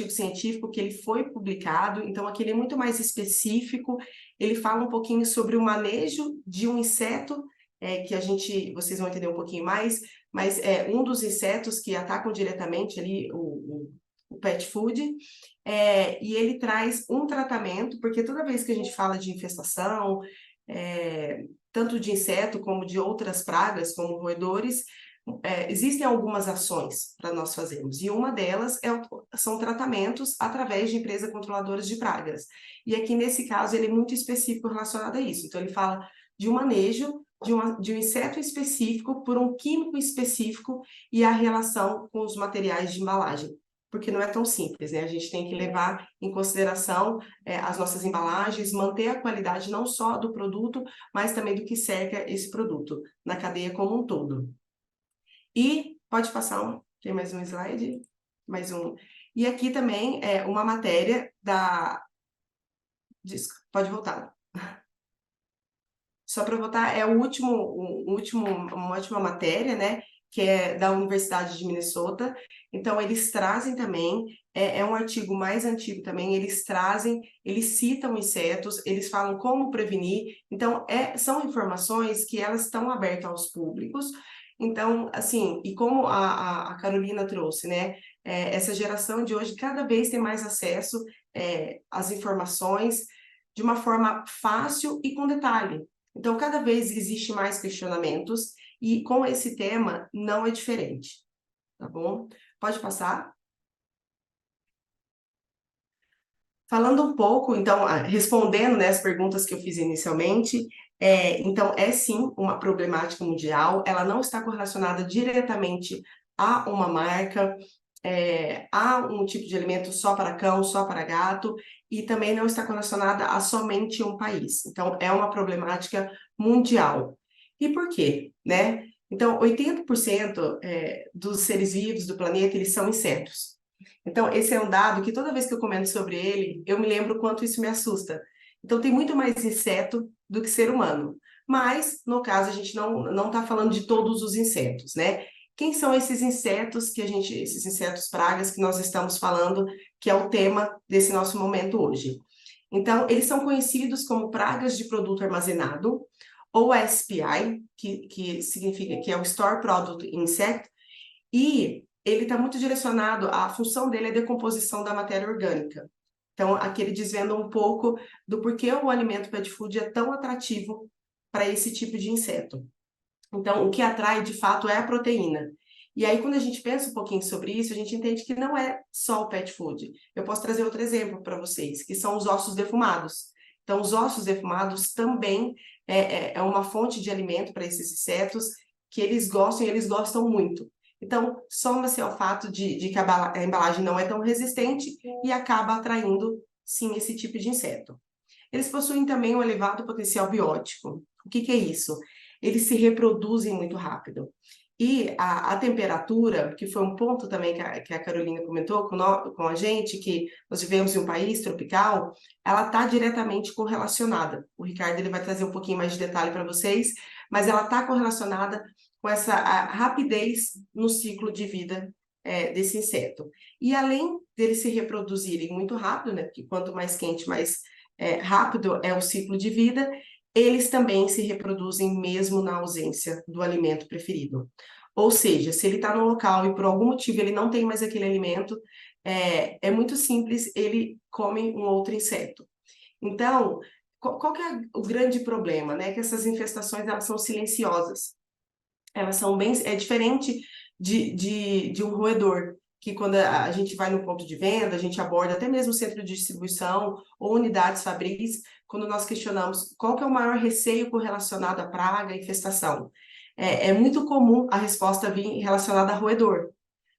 científico que ele foi publicado, então aqui ele é muito mais específico, ele fala um pouquinho sobre o manejo de um inseto, que vocês vão entender um pouquinho mais, mas é um dos insetos que atacam diretamente ali o pet food, e ele traz um tratamento, porque toda vez que a gente fala de infestação, tanto de inseto como de outras pragas, como roedores, existem algumas ações para nós fazermos, e uma delas são tratamentos através de empresas controladoras de pragas. E aqui, nesse caso, ele é muito específico relacionado a isso. Então, ele fala de um manejo de um inseto específico por um químico específico e a relação com os materiais de embalagem. Porque não é tão simples, né? A gente tem que levar em consideração as nossas embalagens, manter a qualidade não só do produto, mas também do que cerca esse produto, na cadeia como um todo. E pode passar tem mais um slide? Mais um. E aqui também é uma matéria da... Pode voltar. Só para voltar, é uma última matéria, né? Que é da Universidade de Minnesota. Então, eles trazem também, é um artigo mais antigo também, eles citam insetos, eles falam como prevenir. Então, são informações que elas estão abertas aos públicos. Então, assim, e como a Carolina trouxe, né? Essa geração de hoje cada vez tem mais acesso às informações de uma forma fácil e com detalhe. Então, cada vez existe mais questionamentos, e com esse tema não é diferente, tá bom? Pode passar? Falando um pouco, então, respondendo, né, as perguntas que eu fiz inicialmente, então, sim uma problemática mundial, ela não está correlacionada diretamente a uma marca, a um tipo de alimento só para cão, só para gato, e também não está correlacionada a somente um país. Então, é uma problemática mundial. E por quê, né? Então, 80% dos seres vivos do planeta, eles são insetos. Então, esse é um dado que toda vez que eu comento sobre ele, eu me lembro o quanto isso me assusta. Então, tem muito mais inseto do que ser humano. Mas, no caso, a gente não está falando de todos os insetos, né? Quem são esses insetos esses insetos pragas que nós estamos falando, que é o tema desse nosso momento hoje? Então, eles são conhecidos como pragas de produto armazenado, ou SPI, que significa que é o Store Product Insect, e ele está muito direcionado, a função dele é a decomposição da matéria orgânica. Então, aqui ele desvenda um pouco do porquê o alimento pet food é tão atrativo para esse tipo de inseto. Então, o que atrai, de fato, é a proteína. E aí, quando a gente pensa um pouquinho sobre isso, a gente entende que não é só o pet food. Eu posso trazer outro exemplo para vocês, que são os ossos defumados. Então, os ossos defumados também é uma fonte de alimento para esses insetos que eles gostam, e eles gostam muito. Então, soma-se ao fato de que a embalagem não é tão resistente e acaba atraindo, sim, esse tipo de inseto. Eles possuem também um elevado potencial biótico. O que é isso? Eles se reproduzem muito rápido. E a temperatura, que foi um ponto também que a Carolina comentou com a gente, que nós vivemos em um país tropical, ela está diretamente correlacionada. O Ricardo ele vai trazer um pouquinho mais de detalhe para vocês, mas ela está correlacionada com essa rapidez no ciclo de vida desse inseto. E além deles se reproduzirem muito rápido, né, porque quanto mais quente, mais rápido é o ciclo de vida, eles também se reproduzem mesmo na ausência do alimento preferido. Ou seja, se ele está no local e por algum motivo ele não tem mais aquele alimento, é muito simples, ele come um outro inseto. Então, qual que é o grande problema, né? Que essas infestações, elas são silenciosas. Elas são é diferente de um roedor, que quando a gente vai no ponto de venda, a gente aborda até mesmo o centro de distribuição ou unidades fabris, quando nós questionamos qual que é o maior receio correlacionado à praga, à infestação. É muito comum a resposta vir relacionada a roedor,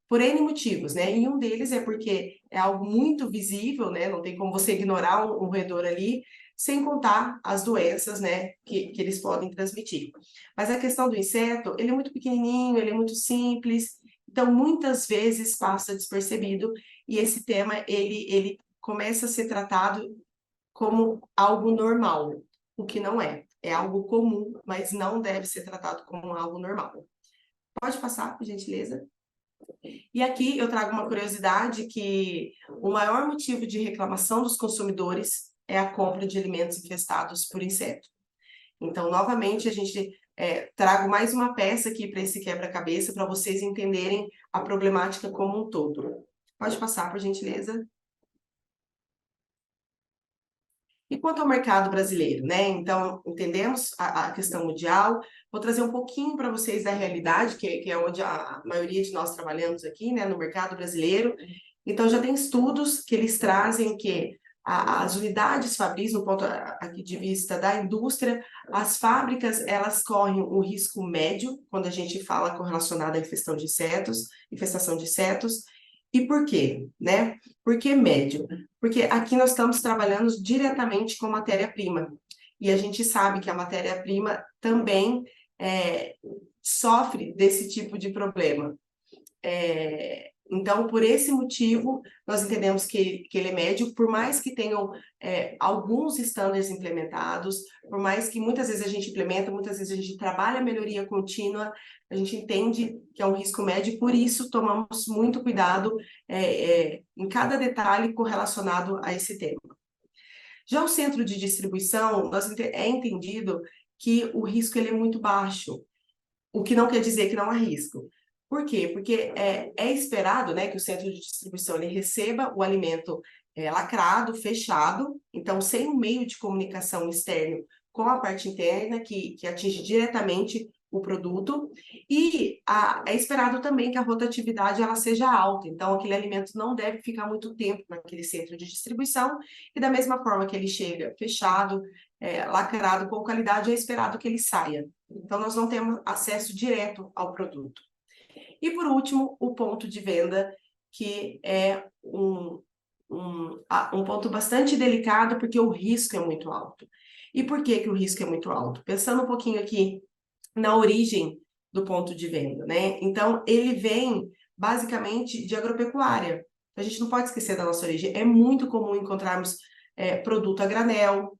por N motivos, né? E um deles é porque é algo muito visível, né? Não tem como você ignorar um roedor ali, sem contar as doenças, né, que eles podem transmitir. Mas a questão do inseto, ele é muito pequenininho, ele é muito simples, então muitas vezes passa despercebido, e esse tema, ele começa a ser tratado como algo normal, o que não é. É algo comum, mas não deve ser tratado como algo normal. Pode passar, por gentileza? E aqui eu trago uma curiosidade que o maior motivo de reclamação dos consumidores é a compra de alimentos infestados por inseto. Então, novamente, a gente trago mais uma peça aqui para esse quebra-cabeça, para vocês entenderem a problemática como um todo. Pode passar, por gentileza. E quanto ao mercado brasileiro, né? Então, entendemos a questão mundial. Vou trazer um pouquinho para vocês da realidade, que é onde a maioria de nós trabalhamos aqui, né? No mercado brasileiro. Então, já tem estudos que eles trazem que as unidades fabris, no ponto aqui de vista da indústria, as fábricas, elas correm um risco médio, quando a gente fala correlacionado à infestação de insetos. E por quê, né? Por que médio? Porque aqui nós estamos trabalhando diretamente com matéria-prima. E a gente sabe que a matéria-prima também sofre desse tipo de problema. Então, por esse motivo, nós entendemos que ele é médio, por mais que tenham alguns estándares implementados, por mais que muitas vezes a gente implementa, muitas vezes a gente trabalha a melhoria contínua, a gente entende que é um risco médio, por isso tomamos muito cuidado em cada detalhe correlacionado a esse tema. Já o centro de distribuição, é entendido que o risco ele é muito baixo, o que não quer dizer que não há risco. Por quê? Porque é esperado, né, que o centro de distribuição ele receba o alimento lacrado, fechado, então sem um meio de comunicação externo com a parte interna, que atinge diretamente o produto, e é esperado também que a rotatividade ela seja alta, então aquele alimento não deve ficar muito tempo naquele centro de distribuição, e da mesma forma que ele chega fechado, lacrado, com qualidade, é esperado que ele saia. Então, nós não temos acesso direto ao produto. E, por último, o ponto de venda, que é um ponto bastante delicado, porque o risco é muito alto. E por que o risco é muito alto? Pensando um pouquinho aqui na origem do ponto de venda, né? Então, ele vem, basicamente, de agropecuária. A gente não pode esquecer da nossa origem. É muito comum encontrarmos produto a granel,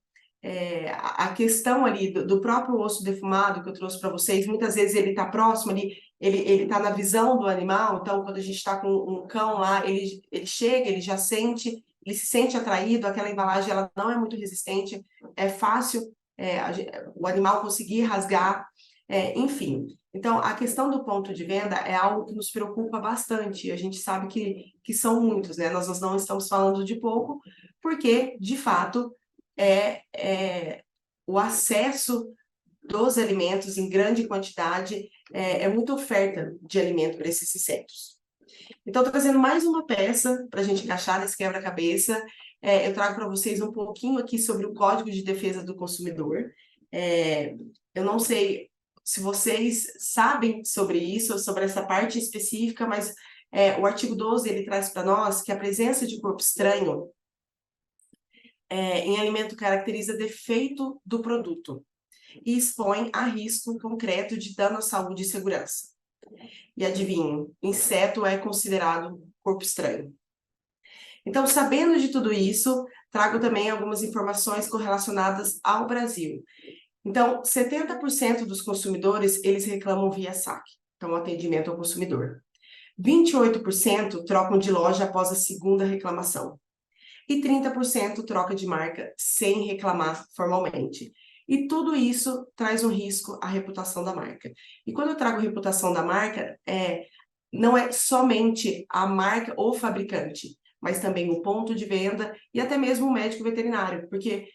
a questão ali do próprio osso defumado que eu trouxe para vocês, muitas vezes ele está próximo ali, ele está na visão do animal, então quando a gente está com um cão lá, ele chega, ele já sente, ele se sente atraído, aquela embalagem ela não é muito resistente, é fácil o animal conseguir rasgar, enfim. Então, a questão do ponto de venda é algo que nos preocupa bastante, a gente sabe que são muitos, né? Nós não estamos falando de pouco, porque, de fato, o acesso dos alimentos em grande quantidade, é muita oferta de alimento para esses insetos. Então, trazendo mais uma peça para a gente encaixar nesse quebra-cabeça, eu trago para vocês um pouquinho aqui sobre o Código de Defesa do Consumidor. Eu não sei se vocês sabem sobre isso, sobre essa parte específica, mas o artigo 12 ele traz para nós que a presença de corpo estranho em alimento caracteriza defeito do produto e expõe a risco concreto de dano à saúde e segurança. E adivinhem, inseto é considerado corpo estranho. Então, sabendo de tudo isso, trago também algumas informações correlacionadas ao Brasil. Então, 70% dos consumidores, eles reclamam via saque, então atendimento ao consumidor. 28% trocam de loja após a segunda reclamação. E 30% troca de marca sem reclamar formalmente. E tudo isso traz um risco à reputação da marca. E quando eu trago reputação da marca, não é somente a marca ou fabricante, mas também o ponto de venda e até mesmo o médico veterinário, porque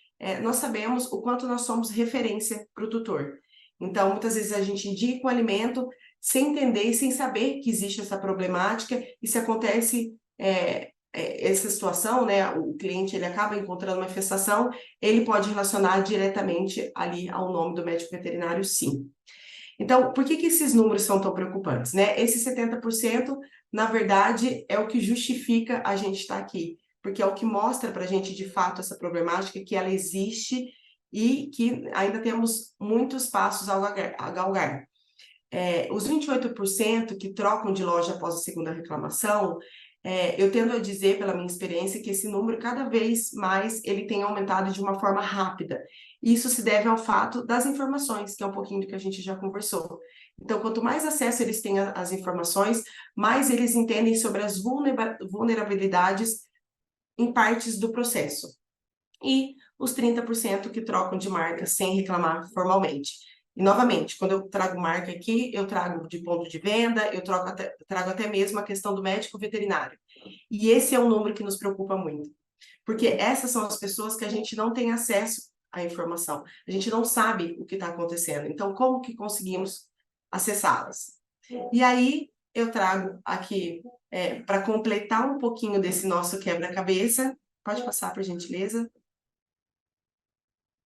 nós sabemos o quanto nós somos referência para o tutor. Então, muitas vezes a gente indica um alimento sem entender e sem saber que existe essa problemática, e se acontece essa situação, né, o cliente ele acaba encontrando uma infestação, ele pode relacionar diretamente ali ao nome do médico veterinário, sim. Então, por que esses números são tão preocupantes, né? Esse 70%, na verdade, é o que justifica a gente estar aqui, porque é o que mostra para a gente, de fato, essa problemática, que ela existe e que ainda temos muitos passos a galgar. Os 28% que trocam de loja após a segunda reclamação, eu tendo a dizer, pela minha experiência, que esse número, cada vez mais, ele tem aumentado de uma forma rápida. Isso se deve ao fato das informações, que é um pouquinho do que a gente já conversou. Então, quanto mais acesso eles têm às informações, mais eles entendem sobre as vulnerabilidades em partes do processo. E os 30% que trocam de marca sem reclamar formalmente. E, novamente, quando eu trago marca aqui, eu trago de ponto de venda, eu trago até mesmo a questão do médico veterinário. E esse é um número que nos preocupa muito. Porque essas são as pessoas que a gente não tem acesso à informação, a gente não sabe o que está acontecendo. Então, como que conseguimos acessá-las? E aí, eu trago aqui, para completar um pouquinho desse nosso quebra-cabeça, pode passar, por gentileza,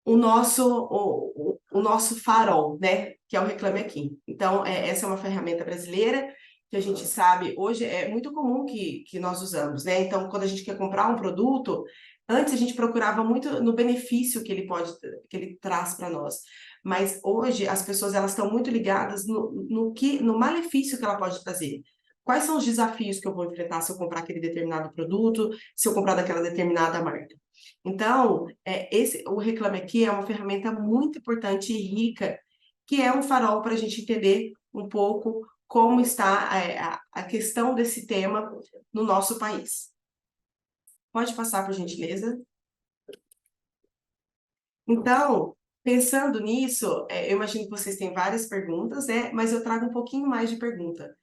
o nosso farol, né, que é o Reclame Aqui. Então, essa é uma ferramenta brasileira que a gente sabe, hoje é muito comum que nós usamos, né? Então, quando a gente quer comprar um produto, antes a gente procurava muito no benefício que ele traz para nós. Mas hoje as pessoas elas estão muito ligadas no malefício que ela pode trazer. Quais são os desafios que eu vou enfrentar se eu comprar aquele determinado produto, se eu comprar daquela determinada marca? Então, o Reclame Aqui é uma ferramenta muito importante e rica, que é um farol para a gente entender um pouco como está a questão desse tema no nosso país. Pode passar, por gentileza. Então, pensando nisso, eu imagino que vocês têm várias perguntas, né? Mas eu trago um pouquinho mais de pergunta.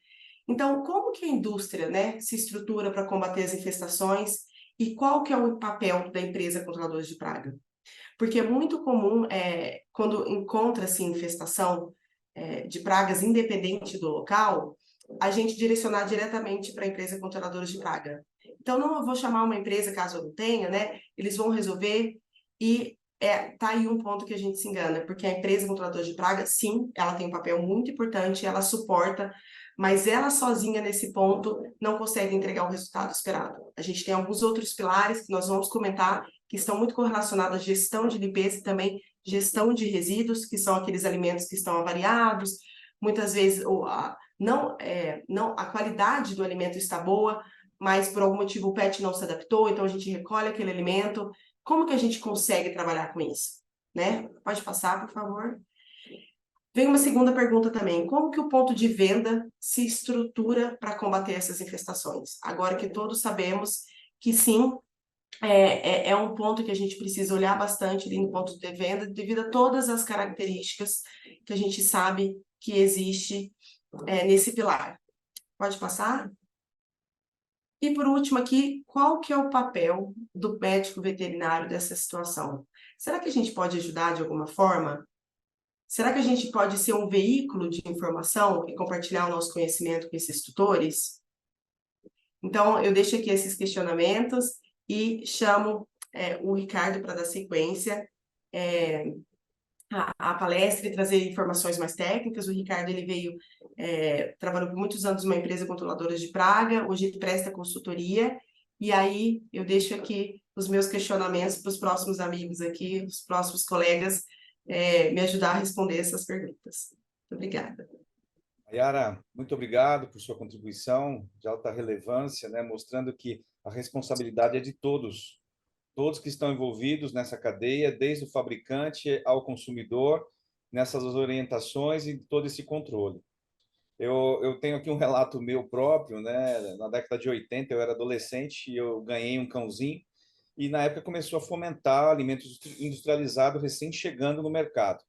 Então, como que a indústria, né, se estrutura para combater as infestações e qual que é o papel da empresa controladora de praga? Porque é muito comum, quando encontra-se infestação de pragas independente do local, a gente direcionar diretamente para a empresa controladora de praga. Então, não eu vou chamar uma empresa, caso eu não tenha, né? Eles vão resolver e tá aí um ponto que a gente se engana, porque a empresa controladora de praga, sim, ela tem um papel muito importante, ela suporta, mas ela sozinha nesse ponto não consegue entregar o resultado esperado. A gente tem alguns outros pilares que nós vamos comentar, que estão muito correlacionados à gestão de limpeza e também gestão de resíduos, que são aqueles alimentos que estão avariados, muitas vezes a qualidade do alimento está boa, mas por algum motivo o PET não se adaptou, então a gente recolhe aquele alimento. Como que a gente consegue trabalhar com isso? Né? Pode passar, por favor. Vem uma segunda pergunta também. Como que o ponto de venda se estrutura para combater essas infestações? Agora que todos sabemos que sim, é um ponto que a gente precisa olhar bastante ali no ponto de venda, devido a todas as características que a gente sabe que existe nesse pilar. Pode passar? E por último aqui, qual que é o papel do médico veterinário dessa situação? Será que a gente pode ajudar de alguma forma? Será que a gente pode ser um veículo de informação e compartilhar o nosso conhecimento com esses tutores? Então, eu deixo aqui esses questionamentos e chamo o Ricardo para dar sequência à palestra e trazer informações mais técnicas. O Ricardo ele veio, trabalhou por muitos anos numa empresa controladora de praga, hoje ele presta consultoria, e aí eu deixo aqui os meus questionamentos para os próximos amigos aqui, os próximos colegas, me ajudar a responder essas perguntas. Muito obrigada. Mayara, muito obrigado por sua contribuição de alta relevância, né, mostrando que a responsabilidade é de todos que estão envolvidos nessa cadeia, desde o fabricante ao consumidor, nessas orientações e todo esse controle. Eu tenho aqui um relato meu próprio, né? Na década de 80, eu era adolescente e eu ganhei um cãozinho, e na época começou a fomentar alimentos industrializados recém chegando no mercado.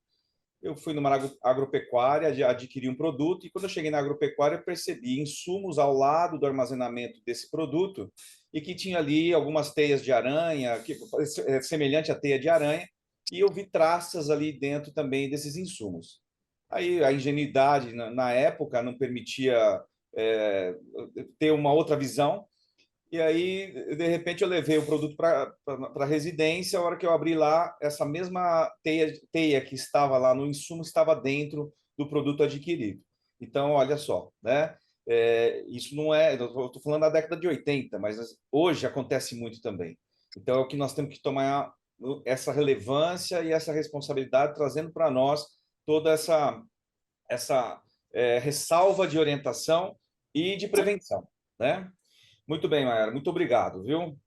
Eu fui numa agropecuária, adquiri um produto, e quando eu cheguei na agropecuária, eu percebi insumos ao lado do armazenamento desse produto, e que tinha ali algumas teias de aranha, que é semelhante à teia de aranha, e eu vi traças ali dentro também desses insumos. Aí a ingenuidade, na época, não permitia ter uma outra visão, e aí, de repente, eu levei o produto para a residência. A hora que eu abri lá, essa mesma teia que estava lá no insumo estava dentro do produto adquirido. Então, olha só, né? Isso não é... Eu estou falando da década de 80, mas hoje acontece muito também. Então, é o que nós temos que tomar essa relevância e essa responsabilidade, trazendo para nós toda essa ressalva de orientação e de prevenção, né? Muito bem, Mayara, muito obrigado, viu?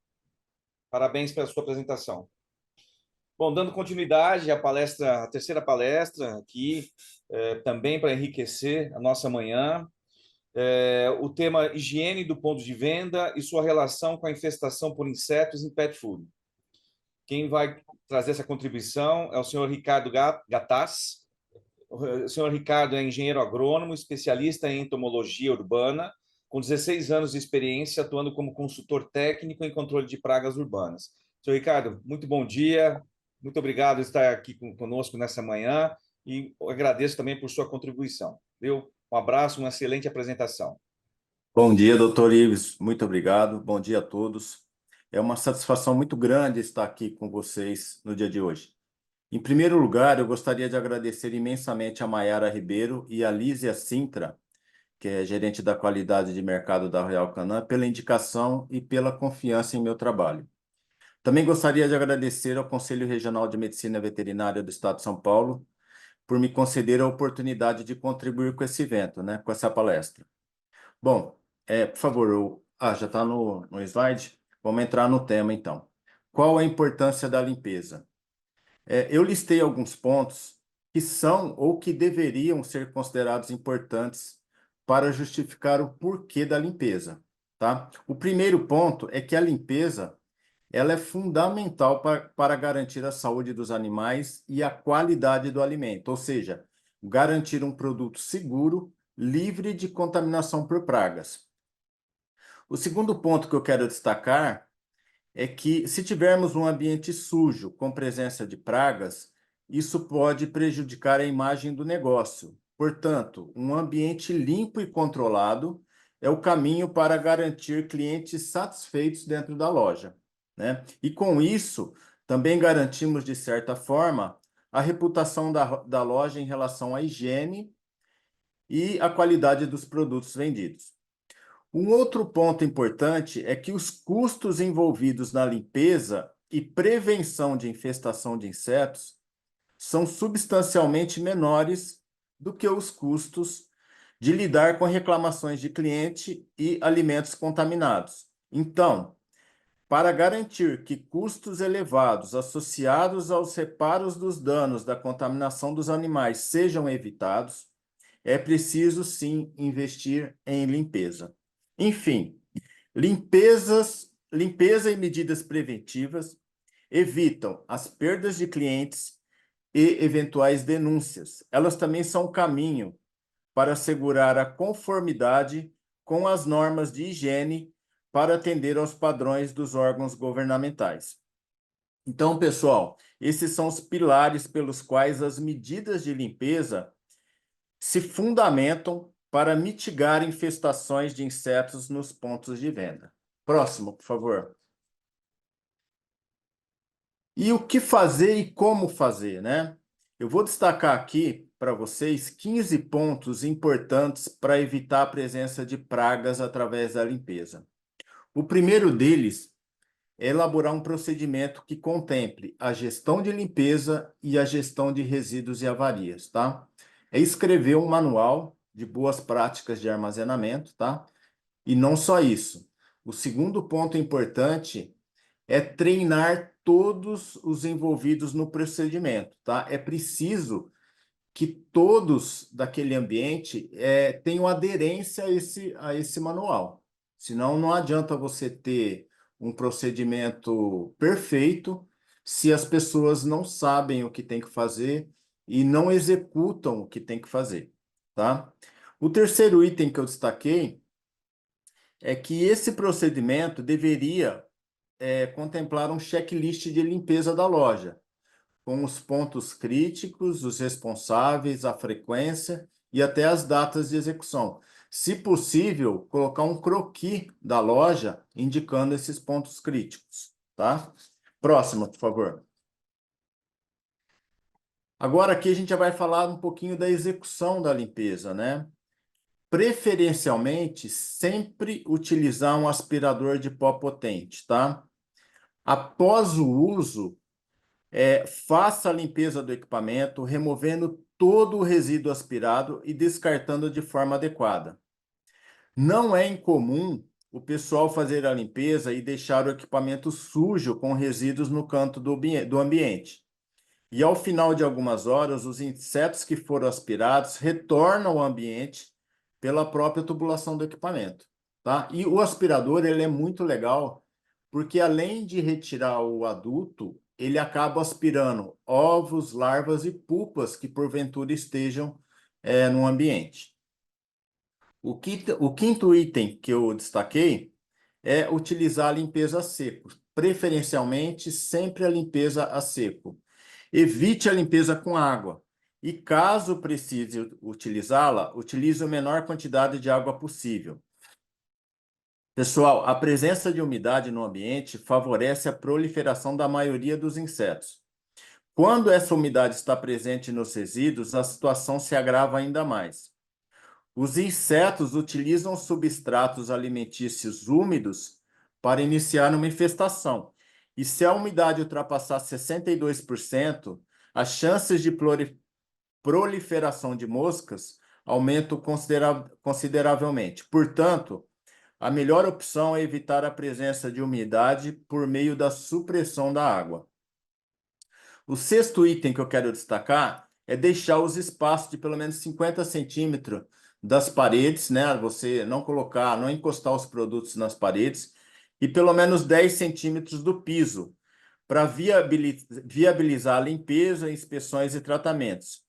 Parabéns pela sua apresentação. Bom, dando continuidade à palestra, a terceira palestra aqui, também para enriquecer a nossa manhã, o tema higiene do ponto de venda e sua relação com a infestação por insetos em pet food. Quem vai trazer essa contribuição é o senhor Ricardo Gattas. O senhor Ricardo é engenheiro agrônomo, especialista em entomologia urbana, com 16 anos de experiência atuando como consultor técnico em controle de pragas urbanas. Senhor Ricardo, muito bom dia, muito obrigado por estar aqui conosco nessa manhã e agradeço também por sua contribuição. Viu? Um abraço, uma excelente apresentação. Bom dia, doutor Ives. Muito obrigado. Bom dia a todos. É uma satisfação muito grande estar aqui com vocês no dia de hoje. Em primeiro lugar, eu gostaria de agradecer imensamente a Maiara Ribeiro e a Lísia Sintra, que é gerente da qualidade de mercado da Royal Canin, pela indicação e pela confiança em meu trabalho. Também gostaria de agradecer ao Conselho Regional de Medicina Veterinária do Estado de São Paulo por me conceder a oportunidade de contribuir com esse evento, né, com essa palestra. Bom, por favor, já está no slide? Vamos entrar no tema, então. Qual a importância da limpeza? Eu listei alguns pontos que são ou que deveriam ser considerados importantes para justificar o porquê da limpeza, tá? O primeiro ponto é que a limpeza ela é fundamental para garantir a saúde dos animais e a qualidade do alimento, ou seja, garantir um produto seguro, livre de contaminação por pragas. O segundo ponto que eu quero destacar é que, se tivermos um ambiente sujo, com presença de pragas, isso pode prejudicar a imagem do negócio. Portanto, um ambiente limpo e controlado é o caminho para garantir clientes satisfeitos dentro da loja, né? E com isso, também garantimos, de certa forma, a reputação da loja em relação à higiene e à qualidade dos produtos vendidos. Um outro ponto importante é que os custos envolvidos na limpeza e prevenção de infestação de insetos são substancialmente menores do que os custos de lidar com reclamações de cliente e alimentos contaminados. Então, para garantir que custos elevados associados aos reparos dos danos da contaminação dos animais sejam evitados, é preciso sim investir em limpeza. Enfim, limpeza e medidas preventivas evitam as perdas de clientes e eventuais denúncias. Elas também são um caminho para assegurar a conformidade com as normas de higiene para atender aos padrões dos órgãos governamentais. Então, pessoal, esses são os pilares pelos quais as medidas de limpeza se fundamentam para mitigar infestações de insetos nos pontos de venda. Próximo, por favor. E o que fazer e como fazer, né? Eu vou destacar aqui para vocês 15 pontos importantes para evitar a presença de pragas através da limpeza. O primeiro deles é elaborar um procedimento que contemple a gestão de limpeza e a gestão de resíduos e avarias, tá? É escrever um manual de boas práticas de armazenamento, tá? E não só isso. O segundo ponto importante é treinar todos os envolvidos no procedimento, tá? É preciso que todos daquele ambiente tenham aderência a esse manual. Senão, não adianta você ter um procedimento perfeito se as pessoas não sabem o que tem que fazer e não executam o que tem que fazer, tá? O terceiro item que eu destaquei é que esse procedimento deveria contemplar um checklist de limpeza da loja, com os pontos críticos, os responsáveis, a frequência e até as datas de execução. Se possível, colocar um croquis da loja indicando esses pontos críticos, tá? Próximo, por favor. Agora aqui a gente já vai falar um pouquinho da execução da limpeza, né? Preferencialmente, sempre utilizar um aspirador de pó potente, tá? Após o uso, faça a limpeza do equipamento, removendo todo o resíduo aspirado e descartando de forma adequada. Não é incomum o pessoal fazer a limpeza e deixar o equipamento sujo com resíduos no canto do ambiente. E ao final de algumas horas, os insetos que foram aspirados retornam ao ambiente pela própria tubulação do equipamento, tá? E o aspirador, ele é muito legal, porque além de retirar o adulto, ele acaba aspirando ovos, larvas e pupas que porventura estejam no ambiente. O quinto item que eu destaquei é utilizar a limpeza a seco, preferencialmente sempre a limpeza a seco. Evite a limpeza com água e, caso precise utilizá-la, utilize a menor quantidade de água possível. Pessoal, a presença de umidade no ambiente favorece a proliferação da maioria dos insetos. Quando essa umidade está presente nos resíduos, a situação se agrava ainda mais. Os insetos utilizam substratos alimentícios úmidos para iniciar uma infestação. E se a umidade ultrapassar 62%, as chances de proliferação de moscas aumentam consideravelmente. Portanto, a melhor opção é evitar a presença de umidade por meio da supressão da água. O sexto item que eu quero destacar é deixar os espaços de pelo menos 50 centímetros das paredes, né? Você não colocar, não encostar os produtos nas paredes, e pelo menos 10 centímetros do piso, para viabilizar a limpeza, inspeções e tratamentos.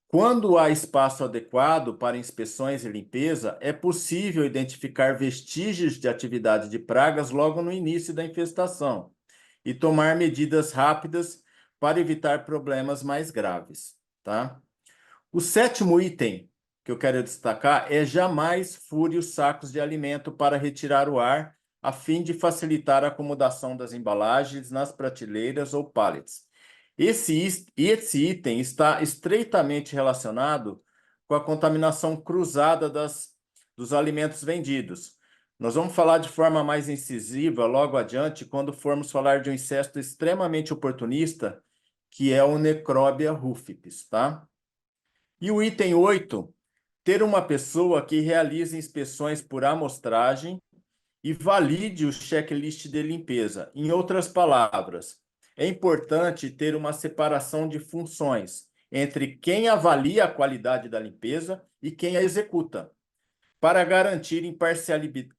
Quando há espaço adequado para inspeções e limpeza, é possível identificar vestígios de atividade de pragas logo no início da infestação e tomar medidas rápidas para evitar problemas mais graves, tá? O sétimo item que eu quero destacar é jamais fure os sacos de alimento para retirar o ar, a fim de facilitar a acomodação das embalagens nas prateleiras ou pallets. Esse item está estreitamente relacionado com a contaminação cruzada dos alimentos vendidos. Nós vamos falar de forma mais incisiva logo adiante, quando formos falar de um inseto extremamente oportunista, que é o Necrobia rufipes, tá? E o item 8, ter uma pessoa que realize inspeções por amostragem e valide o checklist de limpeza. Em outras palavras, é importante ter uma separação de funções entre quem avalia a qualidade da limpeza e quem a executa, para garantir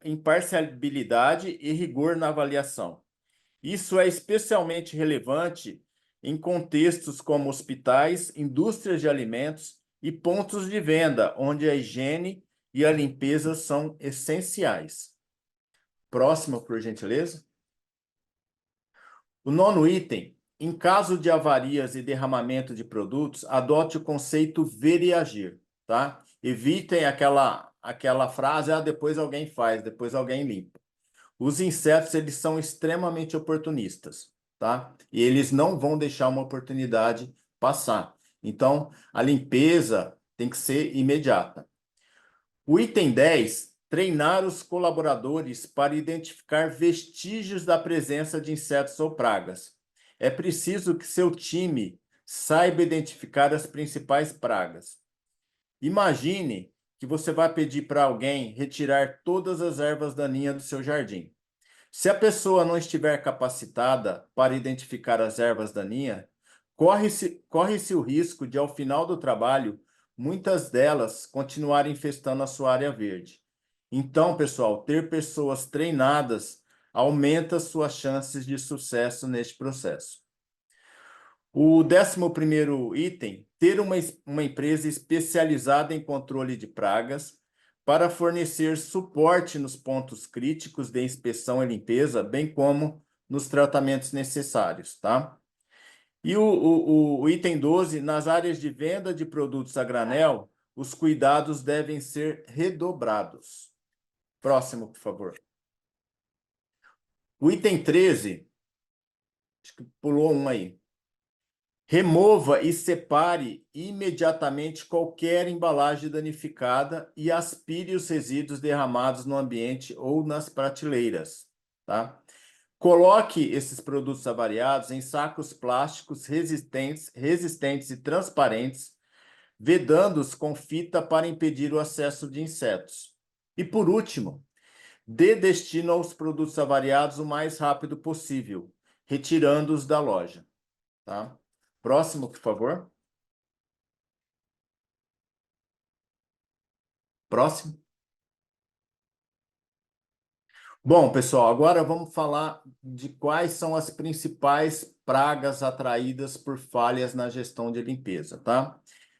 imparcialidade e rigor na avaliação. Isso é especialmente relevante em contextos como hospitais, indústrias de alimentos e pontos de venda, onde a higiene e a limpeza são essenciais. Próximo, por gentileza. O nono item, em caso de avarias e derramamento de produtos, adote o conceito ver e agir, tá? Evitem aquela frase, depois alguém faz, depois alguém limpa. Os insetos, eles são extremamente oportunistas, tá? E eles não vão deixar uma oportunidade passar. Então, a limpeza tem que ser imediata. O item 10, treinar os colaboradores para identificar vestígios da presença de insetos ou pragas. É preciso que seu time saiba identificar as principais pragas. Imagine que você vai pedir para alguém retirar todas as ervas daninhas do seu jardim. Se a pessoa não estiver capacitada para identificar as ervas daninhas, corre-se o risco de, ao final do trabalho, muitas delas continuarem infestando a sua área verde. Então, pessoal, ter pessoas treinadas aumenta suas chances de sucesso neste processo. O 11º item, ter uma empresa especializada em controle de pragas para fornecer suporte nos pontos críticos de inspeção e limpeza, bem como nos tratamentos necessários, tá? E o item 12, nas áreas de venda de produtos a granel, os cuidados devem ser redobrados. Próximo, por favor. O item 13, acho que pulou um aí. Remova e separe imediatamente qualquer embalagem danificada e aspire os resíduos derramados no ambiente ou nas prateleiras, tá? Coloque esses produtos avariados em sacos plásticos resistentes e transparentes, vedando-os com fita para impedir o acesso de insetos. E, por último, dê destino aos produtos avariados o mais rápido possível, retirando-os da loja, tá? Próximo, por favor. Próximo. Bom, pessoal, agora vamos falar de quais são as principais pragas atraídas por falhas na gestão de limpeza, tá?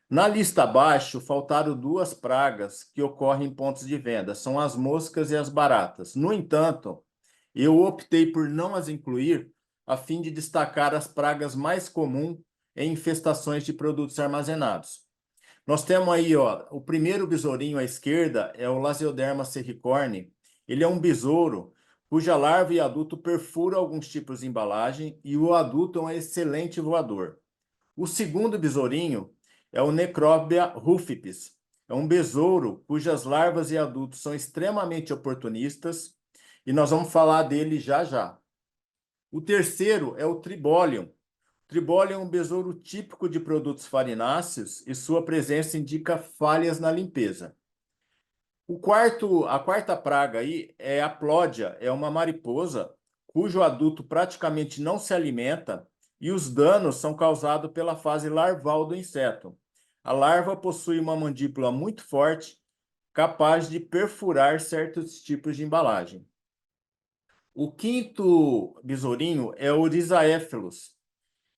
Na lista abaixo, faltaram duas pragas que ocorrem em pontos de venda, são as moscas e as baratas. No entanto, eu optei por não as incluir, a fim de destacar as pragas mais comuns em infestações de produtos armazenados. Nós temos aí, ó, o primeiro besourinho à esquerda é o Lasioderma cerricorne. Ele é um besouro cuja larva e adulto perfuram alguns tipos de embalagem e o adulto é um excelente voador. O segundo besourinho é o Necróbia rufipes. É um besouro cujas larvas e adultos são extremamente oportunistas e nós vamos falar dele já já. O terceiro é o Tribolium. Tribolium é um besouro típico de produtos farináceos e sua presença indica falhas na limpeza. A quarta praga aí é a Plódia, é uma mariposa cujo adulto praticamente não se alimenta e os danos são causados pela fase larval do inseto. A larva possui uma mandíbula muito forte, capaz de perfurar certos tipos de embalagem. O quinto besourinho é o Orizaéfilos.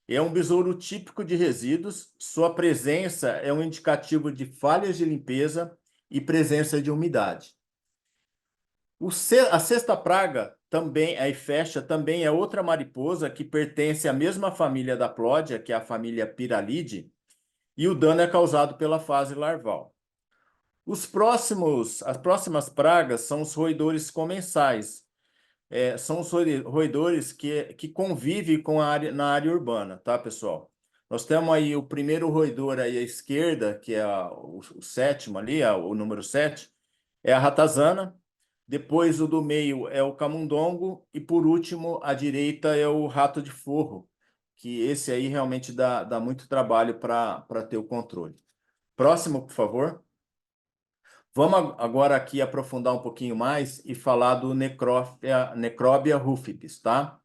É um besouro típico de resíduos. Sua presença é um indicativo de falhas de limpeza e presença de umidade. A sexta praga, também, a Eifecha, também é outra mariposa que pertence à mesma família da Plódia, que é a família Pyralidae, e o dano é causado pela fase larval. As próximas pragas são os roedores comensais. São os roedores que convivem na área urbana, tá, pessoal? Nós temos aí o primeiro roedor aí à esquerda, que é o sétimo ali, o número 7, é a ratazana. Depois o do meio é o camundongo e por último à direita é o rato de forro, que esse aí realmente dá muito trabalho para ter o controle. Próximo, por favor. Vamos agora aqui aprofundar um pouquinho mais e falar do Necróbia rufipes, tá?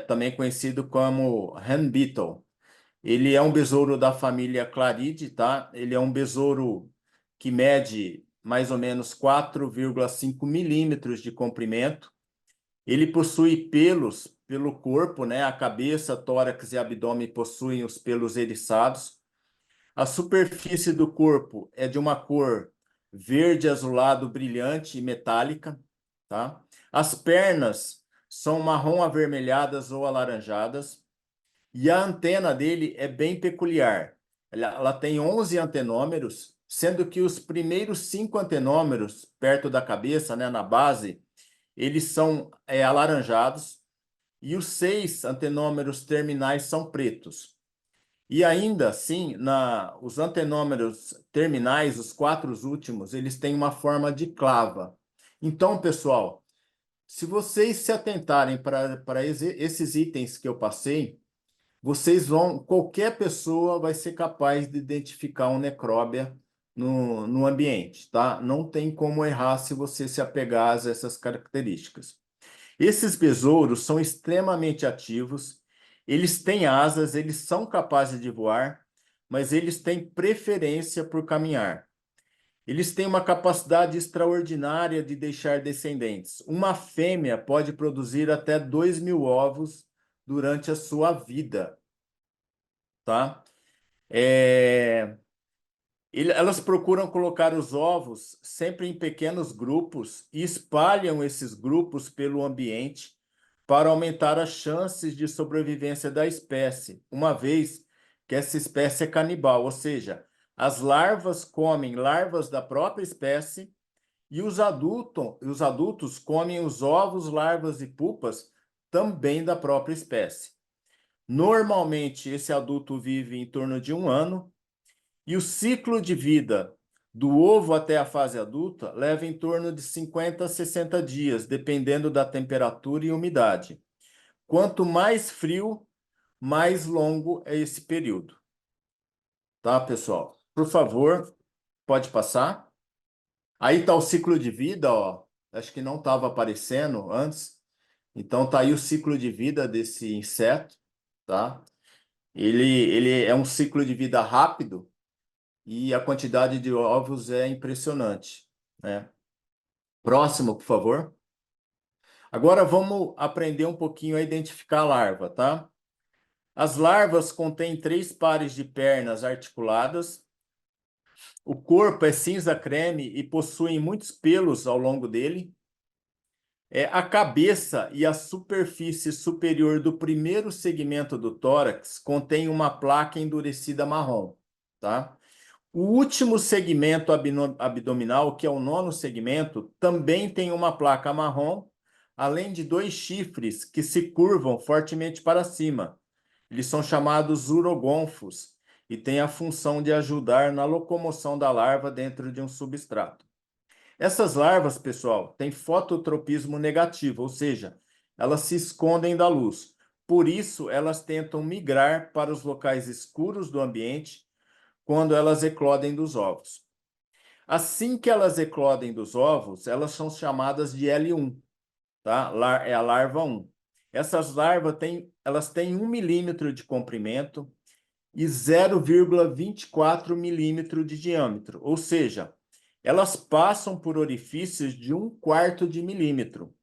Também conhecido como hand beetle. Ele é um besouro da família Claridae, tá? Ele é um besouro que mede mais ou menos 4,5 milímetros de comprimento. Ele possui pelos pelo corpo, né? A cabeça, tórax e abdômen possuem os pelos eriçados. A superfície do corpo é de uma cor verde azulado brilhante e metálica, tá? As pernas são marrom avermelhadas ou alaranjadas. E a antena dele é bem peculiar. Ela tem 11 antenômeros, sendo que os primeiros 5 antenômeros, perto da cabeça, né, na base, eles são alaranjados, e os 6 antenômeros terminais são pretos. E ainda assim, os antenômeros terminais, os 4 últimos, eles têm uma forma de clava. Então, pessoal, se vocês se atentarem para esses itens que eu passei, qualquer pessoa vai ser capaz de identificar um necróbia no ambiente, tá? Não tem como errar se você se apegar a essas características. Esses besouros são extremamente ativos, eles têm asas, eles são capazes de voar, mas eles têm preferência por caminhar. Eles têm uma capacidade extraordinária de deixar descendentes. Uma fêmea pode produzir até 2.000 ovos durante a sua vida, tá? Elas procuram colocar os ovos sempre em pequenos grupos e espalham esses grupos pelo ambiente para aumentar as chances de sobrevivência da espécie, uma vez que essa espécie é canibal, ou seja, as larvas comem larvas da própria espécie e os adultos comem os ovos, larvas e pupas também da própria espécie. Normalmente, esse adulto vive em torno de 1 ano e o ciclo de vida do ovo até a fase adulta leva em torno de 50 a 60 dias, dependendo da temperatura e umidade. Quanto mais frio, mais longo é esse período. Tá, pessoal? Por favor, pode passar. Aí está o ciclo de vida, ó. Acho que não estava aparecendo antes. Então tá aí o ciclo de vida desse inseto, tá? Ele é um ciclo de vida rápido e a quantidade de ovos é impressionante, né? Próximo, por favor. Agora vamos aprender um pouquinho a identificar a larva, tá? As larvas contêm 3 pares de pernas articuladas. O corpo é cinza creme e possui muitos pelos ao longo dele. A cabeça e a superfície superior do primeiro segmento do tórax contém uma placa endurecida marrom, tá? O último segmento abdominal, que é o 9º segmento, também tem uma placa marrom, além de 2 chifres que se curvam fortemente para cima. Eles são chamados urogonfos e têm a função de ajudar na locomoção da larva dentro de um substrato. Essas larvas, pessoal, têm fototropismo negativo, ou seja, elas se escondem da luz. Por isso, elas tentam migrar para os locais escuros do ambiente quando elas eclodem dos ovos. Assim que elas eclodem dos ovos, elas são chamadas de L1, tá? É a larva 1. Essas larvas elas têm 1 milímetro de comprimento e 0,24 milímetro de diâmetro, ou seja, elas passam por orifícios de 1/4 de milímetro.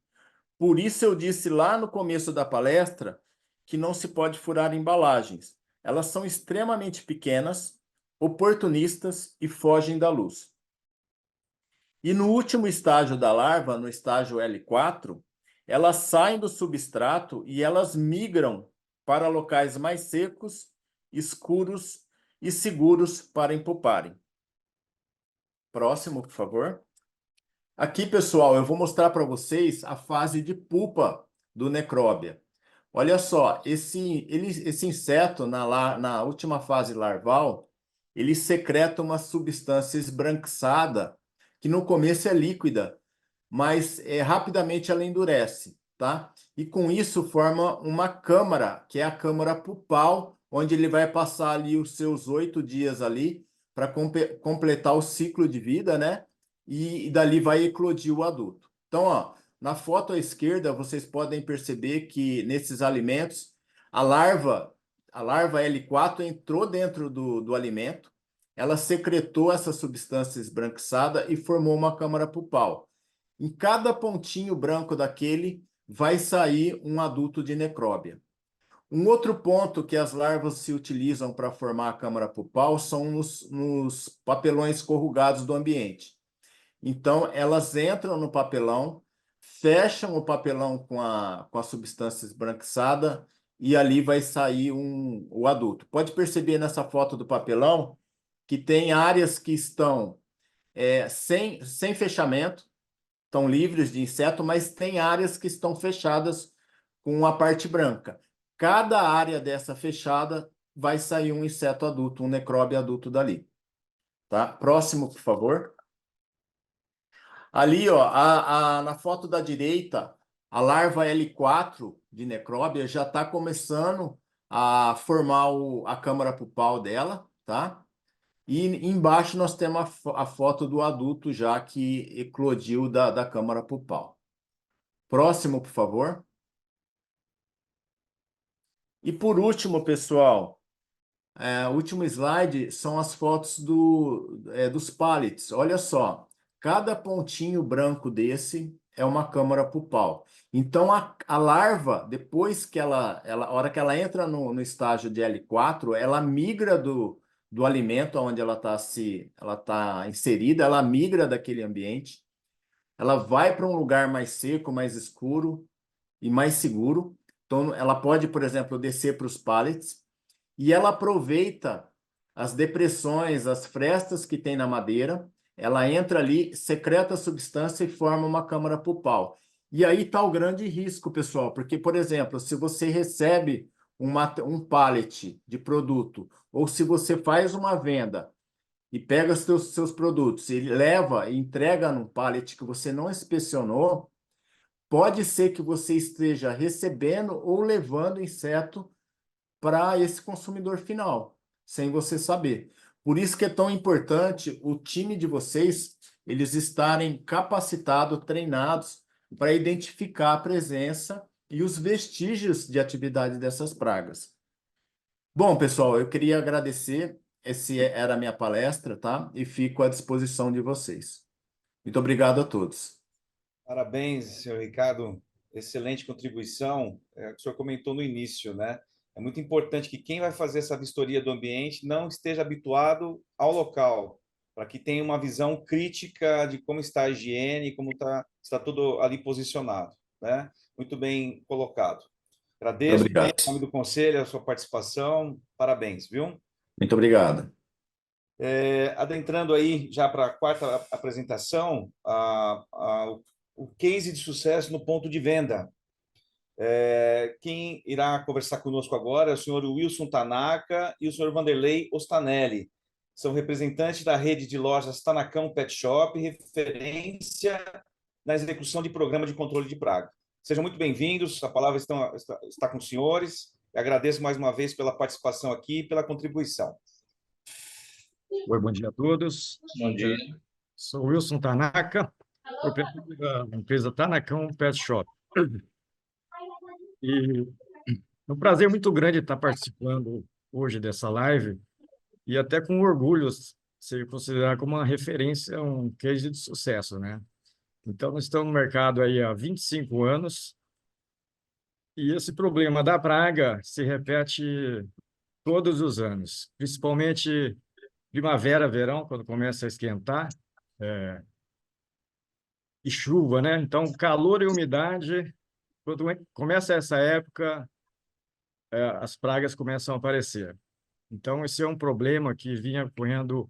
Por isso eu disse lá no começo da palestra que não se pode furar embalagens. Elas são extremamente pequenas, oportunistas e fogem da luz. E no último estágio da larva, no estágio L4, elas saem do substrato e elas migram para locais mais secos, escuros e seguros para empuparem. Próximo, por favor. Aqui, pessoal, eu vou mostrar para vocês a fase de pupa do Necróbia. Olha só, esse inseto, na última fase larval, ele secreta uma substância esbranquiçada, que no começo é líquida, mas rapidamente ela endurece, tá? E com isso forma uma câmara, que é a câmara pupal, onde ele vai passar ali os seus 8 dias ali, para completar o ciclo de vida, né? E dali vai eclodir o adulto. Então, ó, na foto à esquerda, vocês podem perceber que nesses alimentos, a larva L4 entrou dentro do alimento, ela secretou essa substância esbranquiçada e formou uma câmara pupal. Em cada pontinho branco daquele vai sair um adulto de Necróbia. Um outro ponto que as larvas se utilizam para formar a câmara pupal são nos papelões corrugados do ambiente. Então, elas entram no papelão, fecham o papelão com a substância esbranquiçada e ali vai sair o adulto. Pode perceber nessa foto do papelão que tem áreas que estão sem fechamento, estão livres de inseto, mas tem áreas que estão fechadas com a parte branca. Cada área dessa fechada vai sair um inseto adulto, um necróbio adulto dali. Tá? Próximo, por favor. Ali, ó, na foto da direita, a larva L4 de necróbia já está começando a formar a câmara pupal dela, tá? E embaixo nós temos a foto do adulto já que eclodiu da câmara pupal. Próximo, por favor. E por último, pessoal, o último slide são as fotos dos pallets. Olha só, cada pontinho branco desse é uma câmara pupal. Então, a larva, depois que a hora que ela entra no estágio de L4, ela migra do alimento onde ela tá inserida, ela migra daquele ambiente, ela vai para um lugar mais seco, mais escuro e mais seguro. Então, ela pode, por exemplo, descer para os pallets e ela aproveita as depressões, as frestas que tem na madeira, ela entra ali, secreta a substância e forma uma câmara pupal. E aí está o grande risco, pessoal, porque, por exemplo, se você recebe um pallet de produto, ou se você faz uma venda e pega os seus produtos e leva e entrega num pallet que você não inspecionou, pode ser que você esteja recebendo ou levando inseto para esse consumidor final, sem você saber. Por isso que é tão importante o time de vocês, eles estarem capacitados, treinados para identificar a presença e os vestígios de atividade dessas pragas. Bom, pessoal, eu queria agradecer. Essa era a minha palestra, tá? E fico à disposição de vocês. Muito obrigado a todos. Parabéns, senhor Ricardo. Excelente contribuição. O senhor comentou no início, né? É muito importante que quem vai fazer essa vistoria do ambiente não esteja habituado ao local, para que tenha uma visão crítica de como está a higiene, como está tudo ali posicionado, né? Muito bem colocado. Muito Agradeço, em obrigado. nome do Conselho, a sua participação. Parabéns, viu? Muito obrigado. Adentrando aí já para a quarta apresentação, o case de sucesso no ponto de venda. Quem irá conversar conosco agora é o senhor Wilson Tanaka e o senhor Vanderlei Ostanelli. São representantes da rede de lojas Tanacão Pet Shop, referência na execução de programa de controle de praga. Sejam muito bem-vindos, a palavra está com os senhores. Eu agradeço mais uma vez pela participação aqui e pela contribuição. Oi, bom dia a todos. Bom dia. Sou Wilson Tanaka, proprietário da empresa Tanacão Pet Shop. E é um prazer muito grande estar participando hoje dessa live e até com orgulho ser considerado como uma referência, um case de sucesso, né? Então, nós estamos no mercado aí há 25 anos e esse problema da praga se repete todos os anos, principalmente primavera, verão, quando começa a esquentar, e chuva, né? Então, calor e umidade, quando começa essa época, as pragas começam a aparecer. Então, esse é um problema que vinha ocorrendo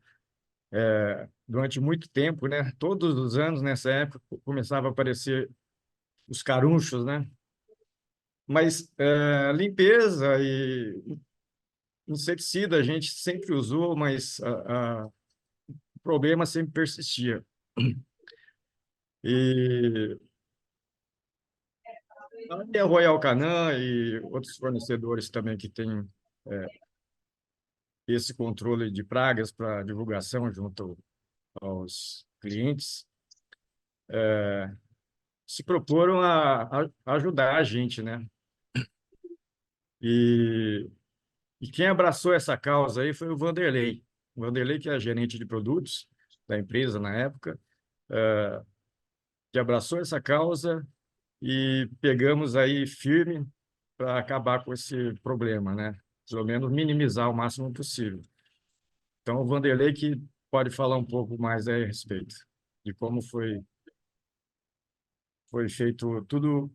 durante muito tempo, né? Todos os anos, nessa época, começava a aparecer os carunchos, né? Mas limpeza e inseticida a gente sempre usou, mas o problema sempre persistia. E a Royal Canin e outros fornecedores também que têm esse controle de pragas para divulgação junto aos clientes, se proporam a ajudar a gente, né? E quem abraçou essa causa aí foi o Vanderlei. O Vanderlei, que é gerente de produtos da empresa na época, que abraçou essa causa e pegamos aí firme para acabar com esse problema, né? Pelo menos minimizar o máximo possível. Então, o Vanderlei que pode falar um pouco mais aí a respeito de como foi feito todos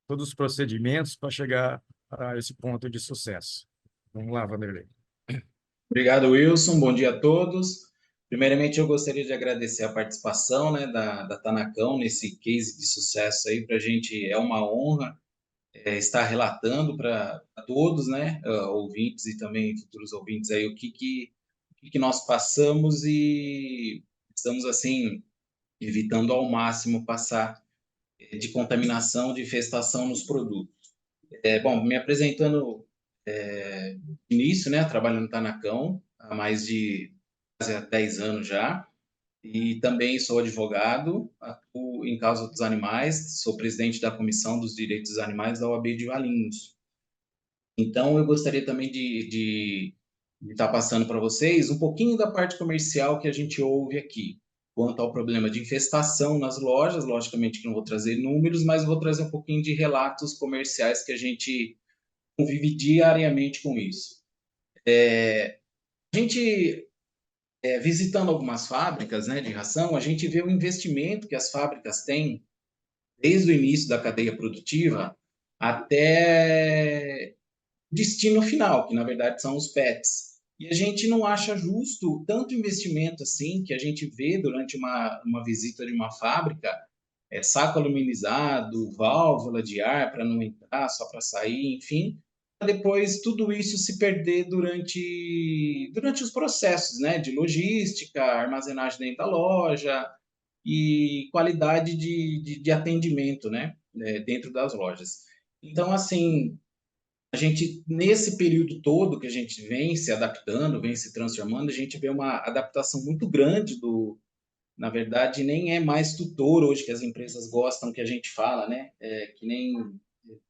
os procedimentos para chegar a esse ponto de sucesso. Vamos lá, Vanderlei. Obrigado, Wilson. Bom dia a todos. Primeiramente, eu gostaria de agradecer a participação, né, da Tanacão nesse case de sucesso aí. Para a gente é uma honra estar relatando para todos, né, ouvintes e também futuros ouvintes aí o que nós passamos e estamos assim evitando ao máximo passar de contaminação, de infestação nos produtos. Bom, me apresentando início, né, trabalhando no Tanacão há mais de quase 10 anos já, e também sou advogado, atuo em causa dos animais, sou presidente da Comissão dos Direitos dos Animais da OAB de Valinhos. Então, eu gostaria também de estar passando para vocês um pouquinho da parte comercial que a gente ouve aqui, quanto ao problema de infestação nas lojas. Logicamente que não vou trazer números, mas vou trazer um pouquinho de relatos comerciais que a gente convive diariamente com isso. A gente, visitando algumas fábricas, né, de ração, a gente vê o investimento que as fábricas têm desde o início da cadeia produtiva até o destino final, que na verdade são os pets. E a gente não acha justo tanto investimento assim que a gente vê durante uma visita de uma fábrica, saco aluminizado, válvula de ar para não entrar, só para sair, enfim, depois tudo isso se perder durante os processos, né, de logística, armazenagem dentro da loja e qualidade de atendimento, né, dentro das lojas. Então, assim, a gente, nesse período todo que a gente vem se adaptando, vem se transformando, a gente vê uma adaptação muito grande na verdade, nem é mais tutor hoje que as empresas gostam que a gente fala, né, que nem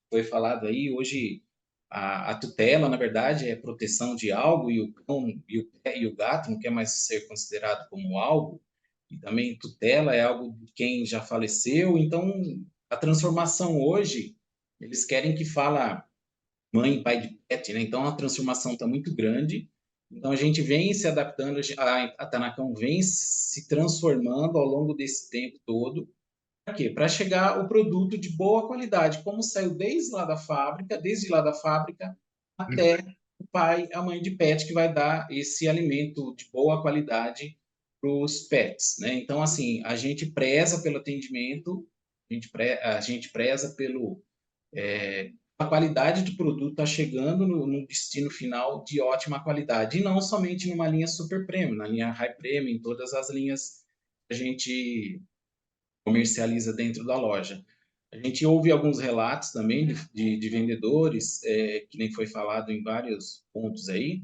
foi falado aí, hoje a tutela, na verdade, é proteção de algo e o cão e o gato não quer mais ser considerado como algo, e também tutela é algo de quem já faleceu. Então, a transformação hoje, eles querem que fala mãe e pai de pet, né? Então a transformação está muito grande. Então a gente vem se adaptando, a Tanacão vem se transformando ao longo desse tempo todo. Para quê? Para chegar o produto de boa qualidade, como saiu desde lá da fábrica até o pai, a mãe de pet que vai dar esse alimento de boa qualidade para os pets, né? Então assim, a gente preza pelo atendimento, a gente preza pelo a qualidade do produto está chegando no destino final de ótima qualidade, e não somente numa linha super premium, na linha high premium, em todas as linhas que a gente comercializa dentro da loja. A gente ouve alguns relatos também de vendedores, que nem foi falado em vários pontos aí,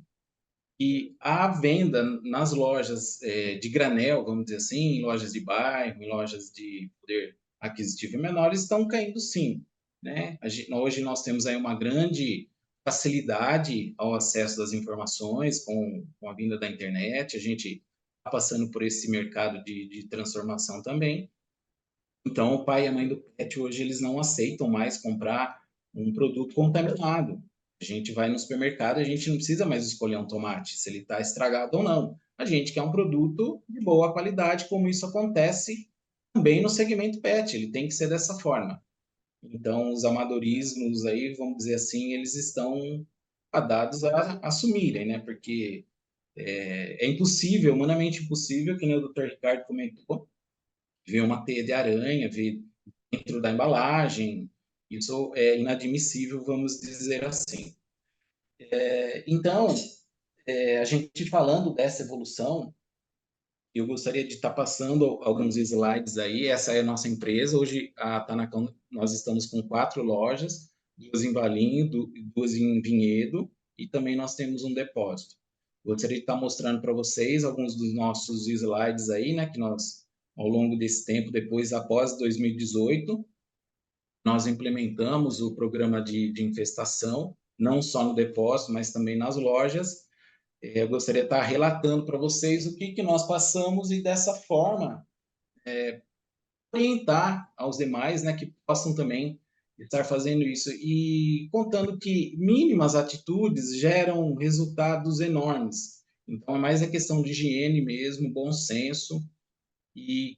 e a venda nas lojas de granel, vamos dizer assim, em lojas de bairro, em lojas de poder aquisitivo menor, estão caindo sim, né? Hoje nós temos aí uma grande facilidade ao acesso das informações com a vinda da internet, a gente está passando por esse mercado de transformação também. Então, o pai e a mãe do pet hoje eles não aceitam mais comprar um produto contaminado. A gente vai no supermercado, a gente não precisa mais escolher um tomate, se ele está estragado ou não. A gente quer um produto de boa qualidade, como isso acontece também no segmento pet, ele tem que ser dessa forma. Então, os amadorismos aí, vamos dizer assim, eles estão fadados a assumirem, né? Porque é impossível, humanamente impossível, que nem o Dr. Ricardo comentou, ver uma teia de aranha, ver dentro da embalagem, isso é inadmissível, vamos dizer assim. Então, a gente falando dessa evolução, eu gostaria de estar passando alguns slides aí. Essa é a nossa empresa. Hoje, a Tanacão, nós estamos com 4 lojas, 2 em Valinho, 2 em Vinhedo, e também nós temos um depósito. Gostaria de estar mostrando para vocês alguns dos nossos slides aí, né, que nós, ao longo desse tempo, depois, após 2018, nós implementamos o programa de infestação, não só no depósito, mas também nas lojas. Eu gostaria de estar relatando para vocês o que nós passamos e, dessa forma, orientar aos demais, né, que possam também estar fazendo isso. E contando que mínimas atitudes geram resultados enormes. Então, é mais a questão de higiene mesmo, bom senso e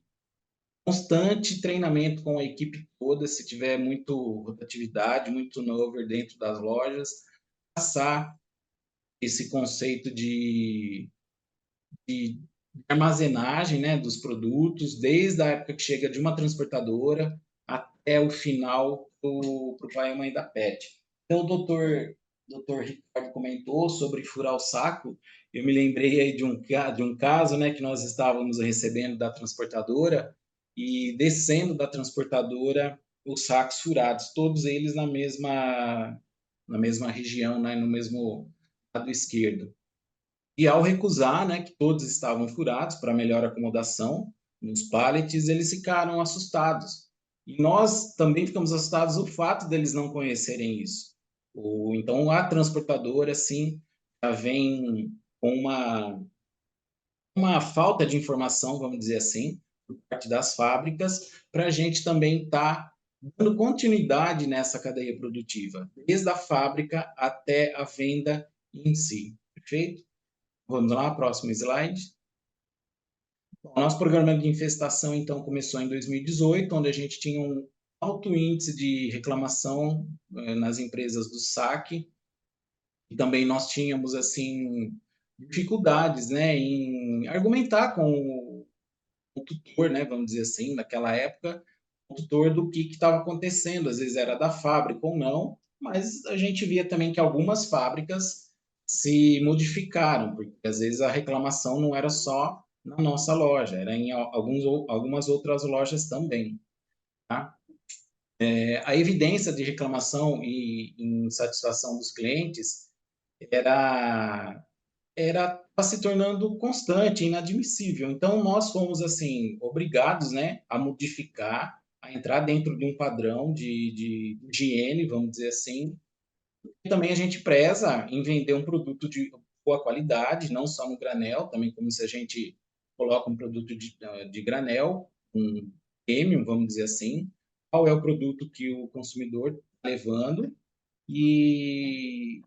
constante treinamento com a equipe toda. Se tiver muito rotatividade, muito turnover dentro das lojas, passar esse conceito de armazenagem, né, dos produtos, desde a época que chega de uma transportadora até o final para o pai e mãe da pet. Então, o doutor Ricardo comentou sobre furar o saco. Eu me lembrei aí de um caso, né, que nós estávamos recebendo da transportadora e descendo da transportadora os sacos furados, todos eles na mesma região, né, no mesmo lado esquerdo. E ao recusar, né, que todos estavam furados para melhor acomodação nos pallets, eles ficaram assustados. E nós também ficamos assustados o fato deles não conhecerem isso. Então, a transportadora, sim, já vem com uma falta de informação, vamos dizer assim, por parte das fábricas, para a gente também estar dando continuidade nessa cadeia produtiva, desde a fábrica até a venda em si. Perfeito? Vamos lá, próximo slide. Bom, nosso programa de infestação, então, começou em 2018, onde a gente tinha um alto índice de reclamação nas empresas do saque, e também nós tínhamos, assim, dificuldades, né, em argumentar com o tutor, né, vamos dizer assim, naquela época, o tutor do que estava acontecendo, às vezes era da fábrica ou não, mas a gente via também que algumas fábricas se modificaram, porque às vezes a reclamação não era só na nossa loja, era em algumas outras lojas também. Tá? A evidência de reclamação e insatisfação dos clientes era se tornando constante, inadmissível. Então, nós fomos, assim, obrigados, né, a modificar, a entrar dentro de um padrão de higiene, vamos dizer assim. E também a gente preza em vender um produto de boa qualidade, não só no granel, também como se a gente coloca um produto de granel, um premium, vamos dizer assim, qual é o produto que o consumidor está levando, e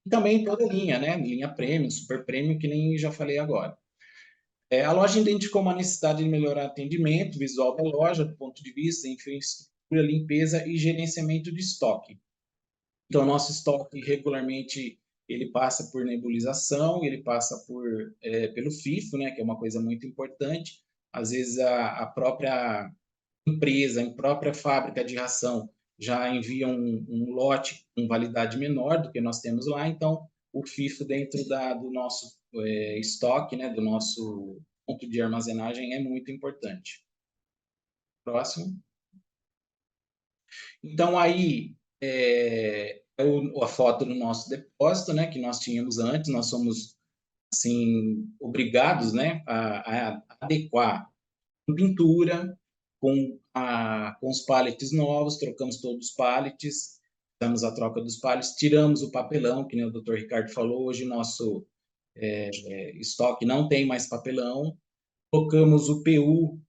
também toda a linha, né? Linha Premium, Super Premium, que nem já falei agora. A loja identificou uma necessidade de melhorar o atendimento visual da loja, do ponto de vista de infraestrutura, limpeza e gerenciamento de estoque. Então, nosso estoque regularmente ele passa por nebulização, ele passa pelo FIFO, né, que é uma coisa muito importante. Às vezes a própria empresa, a própria fábrica de ração já envia um lote com validade menor do que nós temos lá, então o FIFO dentro do nosso estoque, né, do nosso ponto de armazenagem é muito importante. Próximo. Então, aí, a foto do nosso depósito, né, que nós tínhamos antes, nós somos, assim, obrigados, né, a adequar com pintura, com os pallets novos, trocamos todos os pallets, damos a troca dos pallets, tiramos o papelão, que nem o Dr. Ricardo falou, hoje nosso estoque não tem mais papelão, colocamos o PU,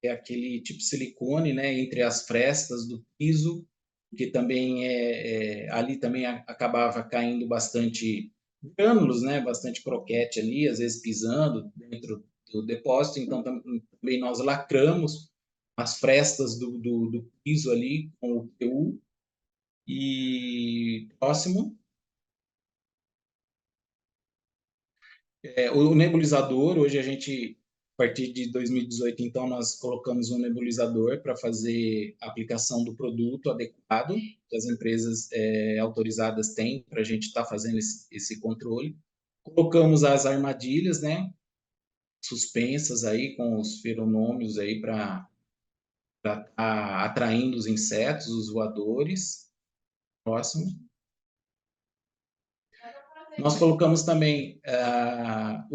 é aquele tipo silicone, né, entre as frestas do piso, que também ali também acabava caindo bastante grânulos, né, bastante croquete ali, às vezes pisando dentro do depósito, então também nós lacramos as frestas do piso ali com o PU. E próximo. O nebulizador, hoje a gente, a partir de 2018, então, nós colocamos um nebulizador para fazer a aplicação do produto adequado, que as empresas autorizadas têm para a gente estar fazendo esse controle. Colocamos as armadilhas, né, suspensas aí, com os feronômios aí para atraindo os insetos, os voadores. Próximo. Nós colocamos também a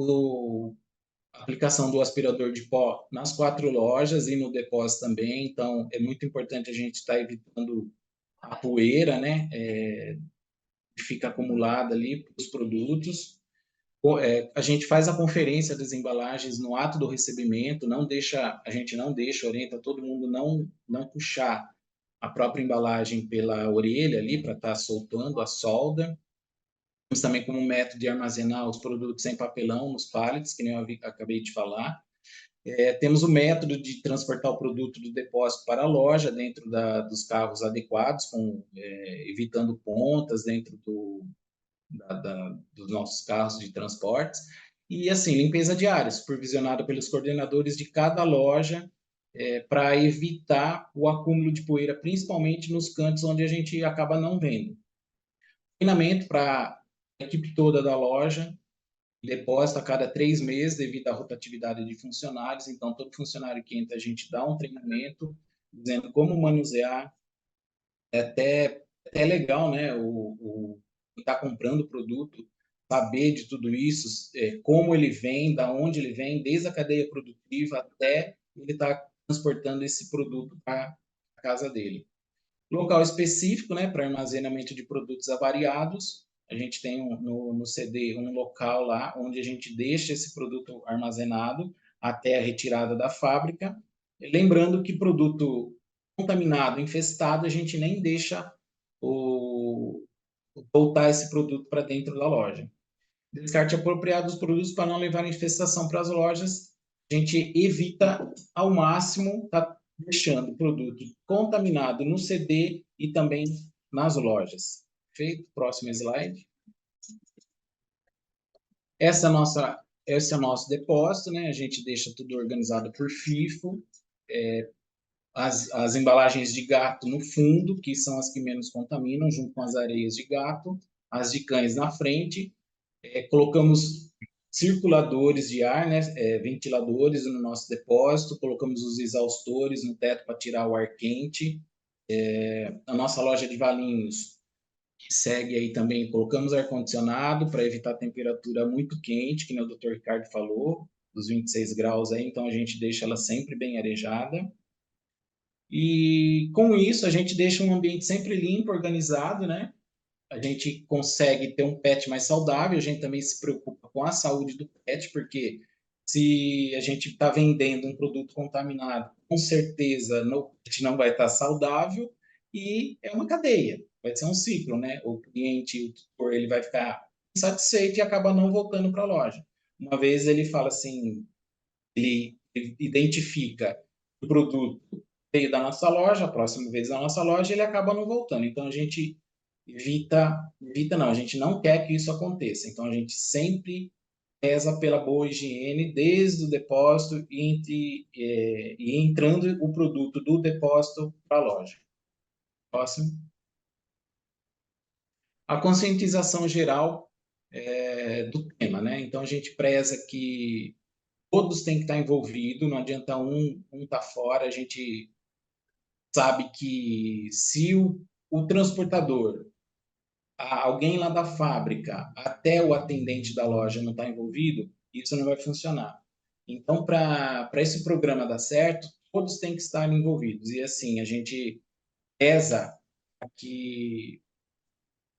aplicação do aspirador de pó nas 4 lojas e no depósito também, então é muito importante a gente estar evitando a poeira, né, que fica acumulada ali para os produtos. A gente faz a conferência das embalagens no ato do recebimento, a gente não deixa, orienta todo mundo não puxar a própria embalagem pela orelha ali para estar soltando a solda. Temos também como método de armazenar os produtos sem papelão nos pallets, que nem eu acabei de falar. Temos o método de transportar o produto do depósito para a loja dentro dos carros adequados, evitando pontas dentro dos nossos carros de transportes. E, assim, limpeza diária, supervisionada pelos coordenadores de cada loja, para evitar o acúmulo de poeira, principalmente nos cantos onde a gente acaba não vendo. Treinamento para a equipe toda da loja, depósito a cada 3 meses devido à rotatividade de funcionários. Então, todo funcionário que entra, a gente dá um treinamento dizendo como manusear. É até legal, né? O está comprando o produto, saber de tudo isso, como ele vem, da onde ele vem, desde a cadeia produtiva até ele estar transportando esse produto para a casa dele. Local específico, né, para armazenamento de produtos avariados. A gente tem no CD um local lá onde a gente deixa esse produto armazenado até a retirada da fábrica. Lembrando que produto contaminado, infestado, a gente nem deixa voltar esse produto para dentro da loja. Descarte apropriado dos produtos para não levar infestação para as lojas. A gente evita ao máximo deixando o produto contaminado no CD e também nas lojas. Perfeito? Próximo slide. Esse é o nosso depósito, né? A gente deixa tudo organizado por FIFO. As embalagens de gato no fundo, que são as que menos contaminam, junto com as areias de gato. As de cães na frente. Colocamos circuladores de ar, né, ventiladores no nosso depósito, colocamos os exaustores no teto para tirar o ar quente. A nossa loja de valinhos, que segue aí também, colocamos ar-condicionado para evitar temperatura muito quente, que nem o Dr. Ricardo falou, dos 26 graus aí, então a gente deixa ela sempre bem arejada. E com isso a gente deixa um ambiente sempre limpo, organizado, né? A gente consegue ter um pet mais saudável, a gente também se preocupa com a saúde do pet, porque se a gente está vendendo um produto contaminado, com certeza o pet não vai estar saudável, e é uma cadeia, vai ser um ciclo, né? O cliente, o tutor, ele vai ficar insatisfeito e acaba não voltando para a loja. Uma vez ele fala assim, ele identifica o produto veio da nossa loja, a próxima vez da nossa loja, ele acaba não voltando. Então, a gente evita não, a gente não quer que isso aconteça. Então, a gente sempre pesa pela boa higiene desde o depósito e entrando o produto do depósito para a loja. Próximo. A conscientização geral do tema, né? Então, a gente preza que todos têm que estar envolvidos, não adianta um estar fora, a gente sabe que se o transportador, alguém lá da fábrica, até o atendente da loja não está envolvido, isso não vai funcionar. Então, para esse programa dar certo, todos têm que estar envolvidos. E assim, a gente pesa que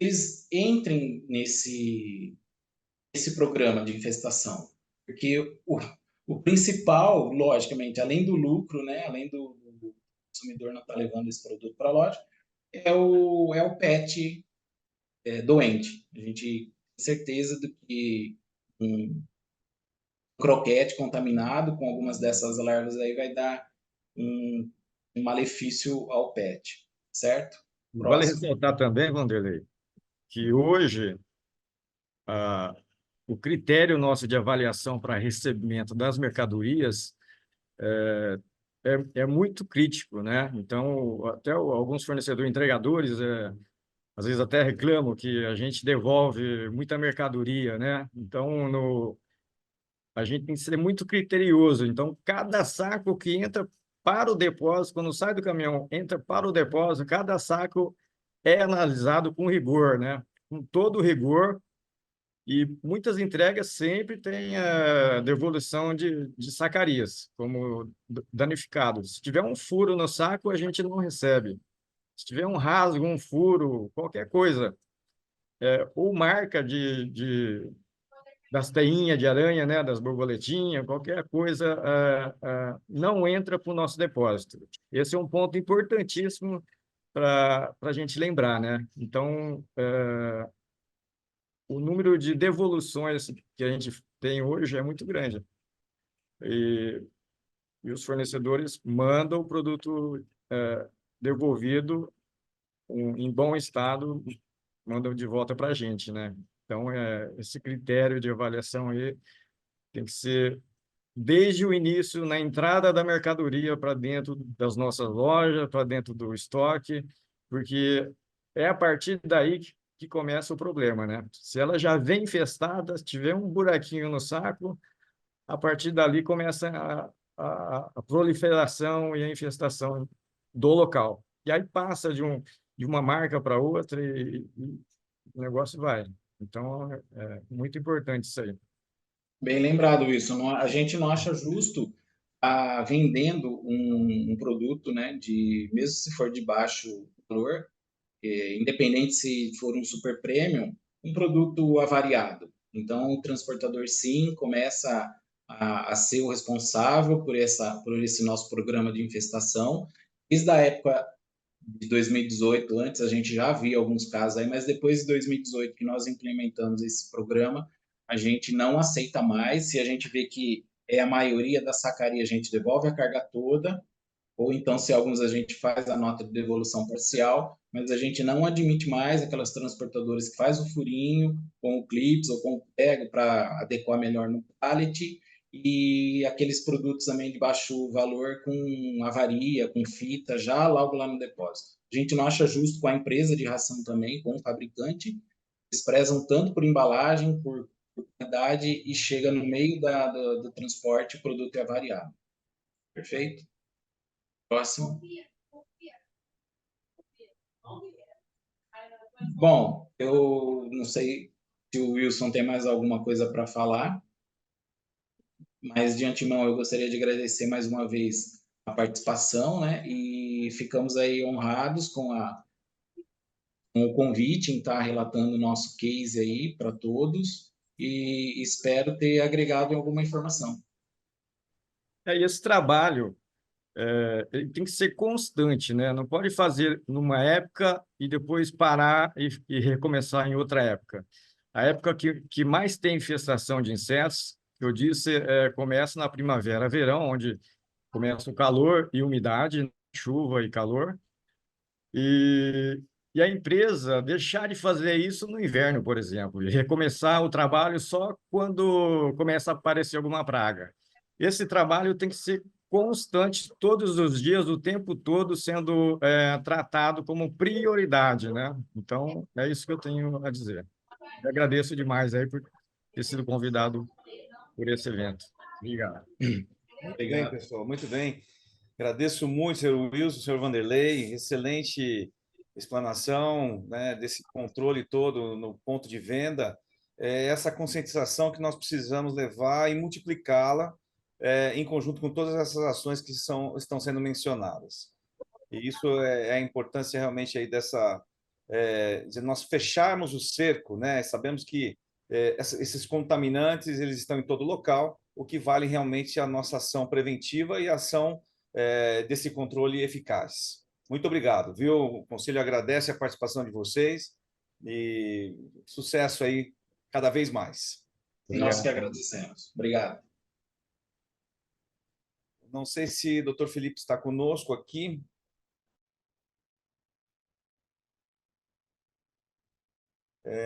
eles entrem nesse programa de infestação. Porque o principal, logicamente, além do lucro, né, além do consumidor não estar levando esse produto para a loja, é o pet doente. A gente tem certeza de que um croquete contaminado com algumas dessas larvas aí vai dar um malefício ao pet, certo? Vale Próximo. ressaltar também, Vanderlei, que hoje o critério nosso de avaliação para recebimento das mercadorias é muito crítico, né? Então, até alguns fornecedores, entregadores, às vezes até reclamam que a gente devolve muita mercadoria, né? Então, a gente tem que ser muito criterioso. Então, cada saco que entra para o depósito, quando sai do caminhão, entra para o depósito, cada saco é analisado com rigor, né? Com todo rigor. E muitas entregas sempre têm a devolução de sacarias, como danificado. Se tiver um furo no saco, a gente não recebe. Se tiver um rasgo, um furo, qualquer coisa, ou marca das teinhas de aranha, né, das borboletinhas, qualquer coisa, não entra para o nosso depósito. Esse é um ponto importantíssimo para a gente lembrar, né? Então, o número de devoluções que a gente tem hoje é muito grande. E os fornecedores mandam o produto devolvido em bom estado, mandam de volta para a gente, né? Então, esse critério de avaliação aí tem que ser desde o início, na entrada da mercadoria para dentro das nossas lojas, para dentro do estoque, porque é a partir daí que começa o problema, né? Se ela já vem infestada, se tiver um buraquinho no saco, a partir dali começa a proliferação e a infestação do local. E aí passa de uma marca para outra e o negócio vai. Então, é muito importante isso aí. Bem lembrado, Wilson. A gente não acha justo vendendo um produto, né, mesmo se for de baixo valor, independente se for um super premium, um produto avariado. Então, o transportador, sim, começa a ser o responsável por esse nosso programa de infestação. Desde a época de 2018, antes a gente já via alguns casos aí, mas depois de 2018 que nós implementamos esse programa, a gente não aceita mais. Se a gente vê que é a maioria da sacaria, a gente devolve a carga toda, ou então, se alguns a gente faz a nota de devolução parcial, mas a gente não admite mais aquelas transportadoras que faz o furinho com o clips ou com o prego para adequar melhor no pallet, e aqueles produtos também de baixo valor com avaria, com fita, já logo lá no depósito. A gente não acha justo com a empresa de ração também, com o fabricante. Eles prezam tanto por embalagem, por qualidade, e chega no meio do transporte, o produto é avariado. Perfeito? Próximo. Bom, eu não sei se o Wilson tem mais alguma coisa para falar, mas de antemão eu gostaria de agradecer mais uma vez a participação, né? E ficamos aí honrados com o convite em estar relatando o nosso case aí para todos e espero ter agregado alguma informação. Esse trabalho ele tem que ser constante, né? Não pode fazer numa época e depois parar e recomeçar em outra época. A época que mais tem infestação de insetos, eu disse, começa na primavera, verão, onde começa o calor e umidade, chuva e calor, e a empresa deixar de fazer isso no inverno, por exemplo, e recomeçar o trabalho só quando começa a aparecer alguma praga. Esse trabalho tem que ser constante, todos os dias, o tempo todo, sendo tratado como prioridade, né? Então, é isso que eu tenho a dizer. Eu agradeço demais aí por ter sido convidado por esse evento. Obrigado. Muito bem, pessoal, muito bem. Agradeço muito, senhor Wilson, senhor Vanderlei, excelente explanação, né, desse controle todo no ponto de venda, essa conscientização que nós precisamos levar e multiplicá-la em conjunto com todas essas ações que estão sendo mencionadas. E isso é a importância realmente aí de nós fecharmos o cerco, né? Sabemos que esses contaminantes eles estão em todo local, o que vale realmente a nossa ação preventiva e a ação desse controle eficaz. Muito obrigado, viu? O Conselho agradece a participação de vocês e sucesso aí cada vez mais. Nós que agradecemos. Obrigado. Não sei se o Dr. Felipe está conosco aqui.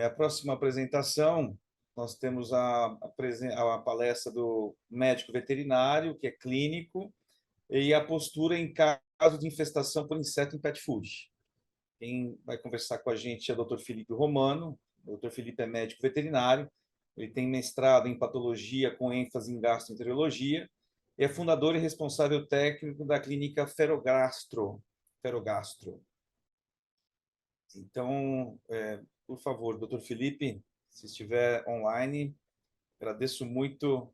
A próxima apresentação, nós temos a palestra do médico veterinário, que é clínico, e a postura em caso de infestação por inseto em pet food. Quem vai conversar com a gente é o Dr. Felipe Romano. O Dr. Felipe é médico veterinário, ele tem mestrado em patologia com ênfase em gastroenterologia, e é fundador e responsável técnico da clínica Ferogastro. Então, por favor, doutor Felipe, se estiver online, agradeço muito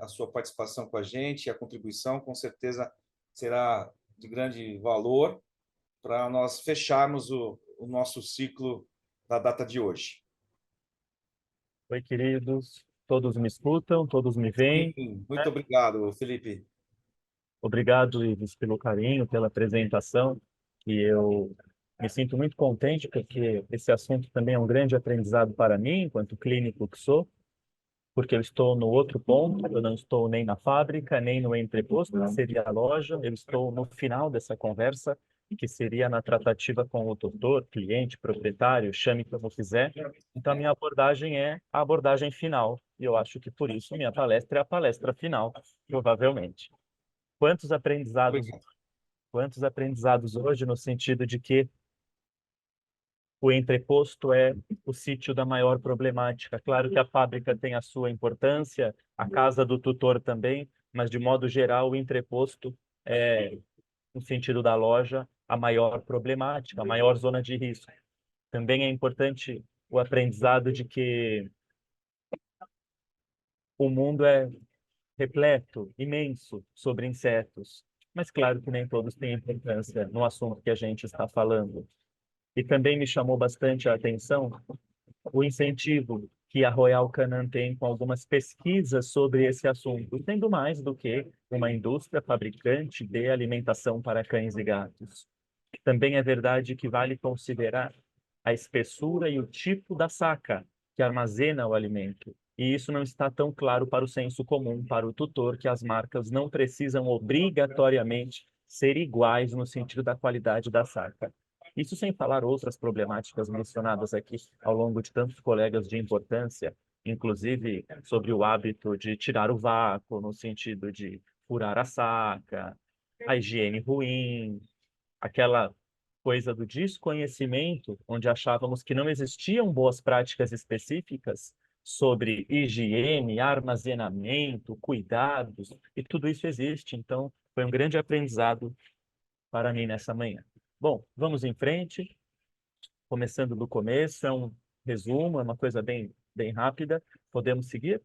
a sua participação com a gente, a contribuição, com certeza será de grande valor para nós fecharmos o nosso ciclo da data de hoje. Oi, queridos. Todos me escutam, todos me veem. Sim, muito obrigado, Felipe. Obrigado, Ives, pelo carinho, pela apresentação. E eu me sinto muito contente, porque esse assunto também é um grande aprendizado para mim, enquanto clínico que sou, porque eu estou no outro ponto, eu não estou nem na fábrica, nem no entreposto, que seria a loja, eu estou no final dessa conversa, que seria na tratativa com o tutor, cliente, proprietário, chame como quiser. Então, a minha abordagem é a abordagem final, e eu acho que por isso minha palestra é a palestra final, provavelmente. Quantos aprendizados hoje no sentido de que o entreposto é o sítio da maior problemática. Claro que a fábrica tem a sua importância, a casa do tutor também, mas de modo geral o entreposto é, no sentido da loja, a maior problemática, a maior zona de risco. Também é importante o aprendizado de que o mundo é repleto, imenso, sobre insetos, mas claro que nem todos têm importância no assunto que a gente está falando. E também me chamou bastante a atenção o incentivo que a Royal Canin tem com algumas pesquisas sobre esse assunto, sendo mais do que uma indústria fabricante de alimentação para cães e gatos. Também é verdade que vale considerar a espessura e o tipo da saca que armazena o alimento. E isso não está tão claro para o senso comum, para o tutor, que as marcas não precisam obrigatoriamente ser iguais no sentido da qualidade da saca. Isso sem falar outras problemáticas mencionadas aqui ao longo de tantos colegas de importância, inclusive sobre o hábito de tirar o vácuo, no sentido de furar a saca, a higiene ruim, aquela coisa do desconhecimento, onde achávamos que não existiam boas práticas específicas sobre higiene, armazenamento, cuidados, e tudo isso existe. Então, foi um grande aprendizado para mim nessa manhã. Bom, vamos em frente. Começando do começo, é um resumo, é uma coisa bem rápida. Podemos seguir?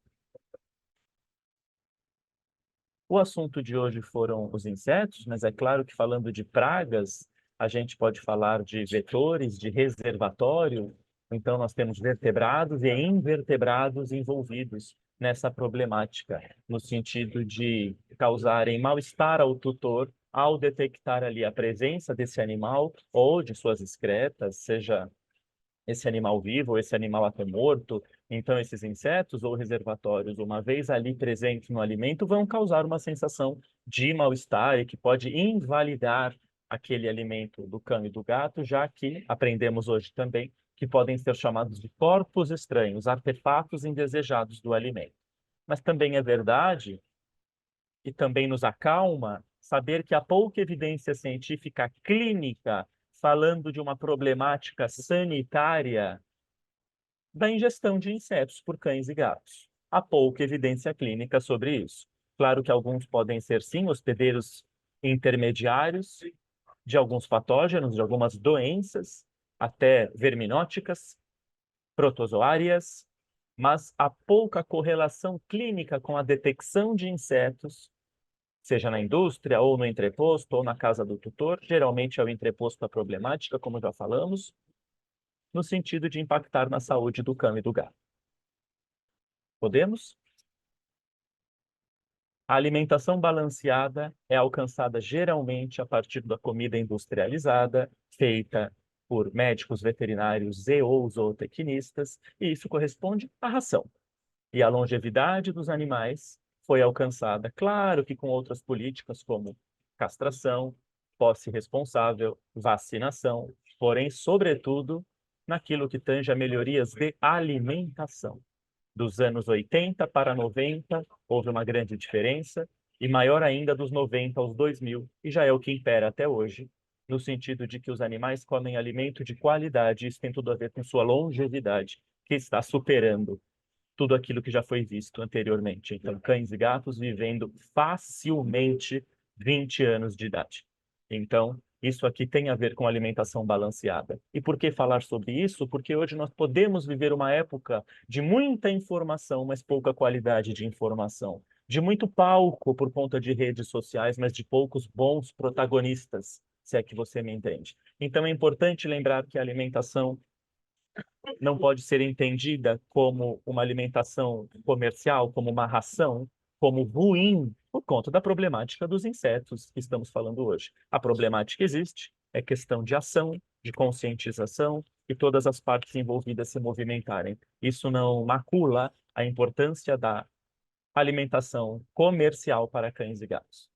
O assunto de hoje foram os insetos, mas é claro que falando de pragas, a gente pode falar de vetores, de reservatório. Então, nós temos vertebrados e invertebrados envolvidos nessa problemática, no sentido de causarem mal-estar ao tutor ao detectar ali a presença desse animal ou de suas excretas, seja esse animal vivo ou esse animal até morto. Então, esses insetos ou reservatórios, uma vez ali presentes no alimento, vão causar uma sensação de mal-estar e que pode invalidar aquele alimento do cão e do gato, já que aprendemos hoje também que podem ser chamados de corpos estranhos, artefatos indesejados do alimento. Mas também é verdade, e também nos acalma, saber que há pouca evidência científica clínica falando de uma problemática sanitária da ingestão de insetos por cães e gatos. Há pouca evidência clínica sobre isso. Claro que alguns podem ser, sim, hospedeiros intermediários de alguns patógenos, de algumas doenças, até verminóticas, protozoárias, mas há pouca correlação clínica com a detecção de insetos, seja na indústria, ou no entreposto, ou na casa do tutor. Geralmente é o entreposto a problemática, como já falamos, no sentido de impactar na saúde do cão e do gato. Podemos? A alimentação balanceada é alcançada geralmente a partir da comida industrializada, feita por médicos veterinários e ou zootecnistas, e isso corresponde à ração. E a longevidade dos animais foi alcançada, claro que com outras políticas como castração, posse responsável, vacinação, porém, sobretudo, naquilo que tange a melhorias de alimentação. Dos anos 80 para 90, houve uma grande diferença, e maior ainda dos 90 aos 2000, e já é o que impera até hoje, no sentido de que os animais comem alimento de qualidade, isso tem tudo a ver com sua longevidade, que está superando tudo aquilo que já foi visto anteriormente. Então, cães e gatos vivendo facilmente 20 anos de idade. Então, isso aqui tem a ver com alimentação balanceada. E por que falar sobre isso? Porque hoje nós podemos viver uma época de muita informação, mas pouca qualidade de informação. De muito palco por conta de redes sociais, mas de poucos bons protagonistas, se é que você me entende. Então, é importante lembrar que a alimentação não pode ser entendida como uma alimentação comercial, como uma ração, como ruim, por conta da problemática dos insetos que estamos falando hoje. A problemática existe, é questão de ação, de conscientização e todas as partes envolvidas se movimentarem. Isso não macula a importância da alimentação comercial para cães e gatos.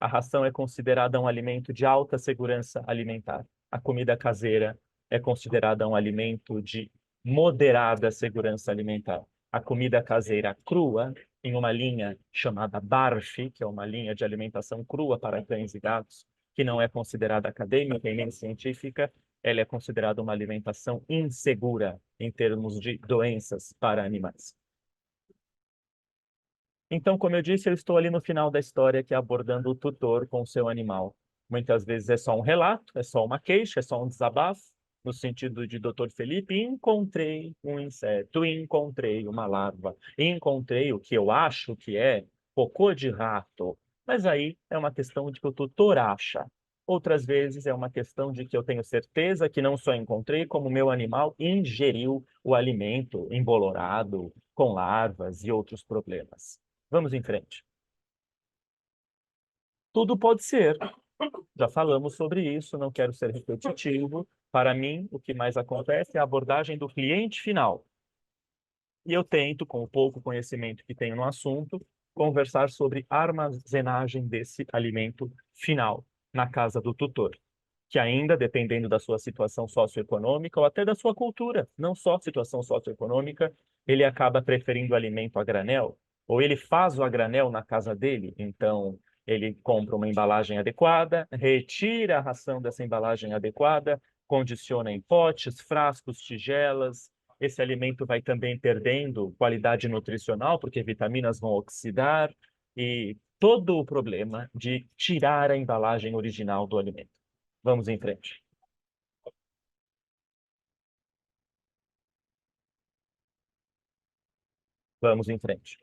A ração é considerada um alimento de alta segurança alimentar. A comida caseira é considerada um alimento de moderada segurança alimentar. A comida caseira crua, em uma linha chamada BARF, que é uma linha de alimentação crua para cães e gatos, que não é considerada acadêmica e nem científica, ela é considerada uma alimentação insegura em termos de doenças para animais. Então, como eu disse, eu estou ali no final da história, que é abordando o tutor com o seu animal. Muitas vezes é só um relato, é só uma queixa, é só um desabafo, no sentido de Dr. Felipe, encontrei um inseto, encontrei uma larva, encontrei o que eu acho que é cocô de rato. Mas aí é uma questão de que o tutor acha. Outras vezes é uma questão de que eu tenho certeza que não só encontrei, como meu animal ingeriu o alimento embolorado, com larvas e outros problemas. Vamos em frente. Tudo pode ser. Já falamos sobre isso, não quero ser repetitivo. Para mim, o que mais acontece é a abordagem do cliente final. E eu tento, com o pouco conhecimento que tenho no assunto, conversar sobre a armazenagem desse alimento final na casa do tutor, que ainda, dependendo da sua situação socioeconômica ou até da sua cultura, não só situação socioeconômica, ele acaba preferindo alimento a granel, ou ele faz o a granel na casa dele, então ele compra uma embalagem adequada, retira a ração dessa embalagem adequada, condiciona em potes, frascos, tigelas. Esse alimento vai também perdendo qualidade nutricional, porque vitaminas vão oxidar, e todo o problema de tirar a embalagem original do alimento. Vamos em frente. Vamos em frente.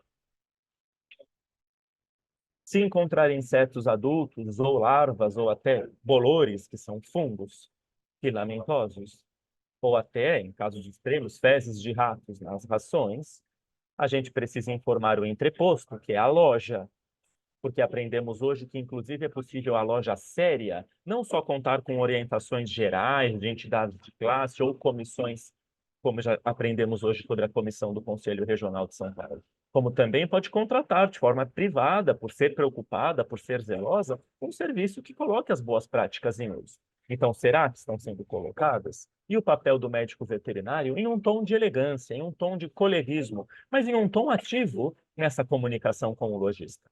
Se encontrar insetos adultos, ou larvas, ou até bolores, que são fungos filamentosos, ou até, em casos extremos, fezes de ratos nas rações, A gente precisa informar o entreposto, que é a loja, porque aprendemos hoje que, inclusive, é possível a loja séria não só contar com orientações gerais de entidades de classe ou comissões, como já aprendemos hoje sobre a comissão do Conselho Regional de São Paulo, como também pode contratar de forma privada, por ser preocupada, por ser zelosa, um serviço que coloque as boas práticas em uso. Então, será que estão sendo colocadas? E o papel do médico veterinário em um tom de elegância, em um tom de coleguismo, mas em um tom ativo nessa comunicação com o lojista.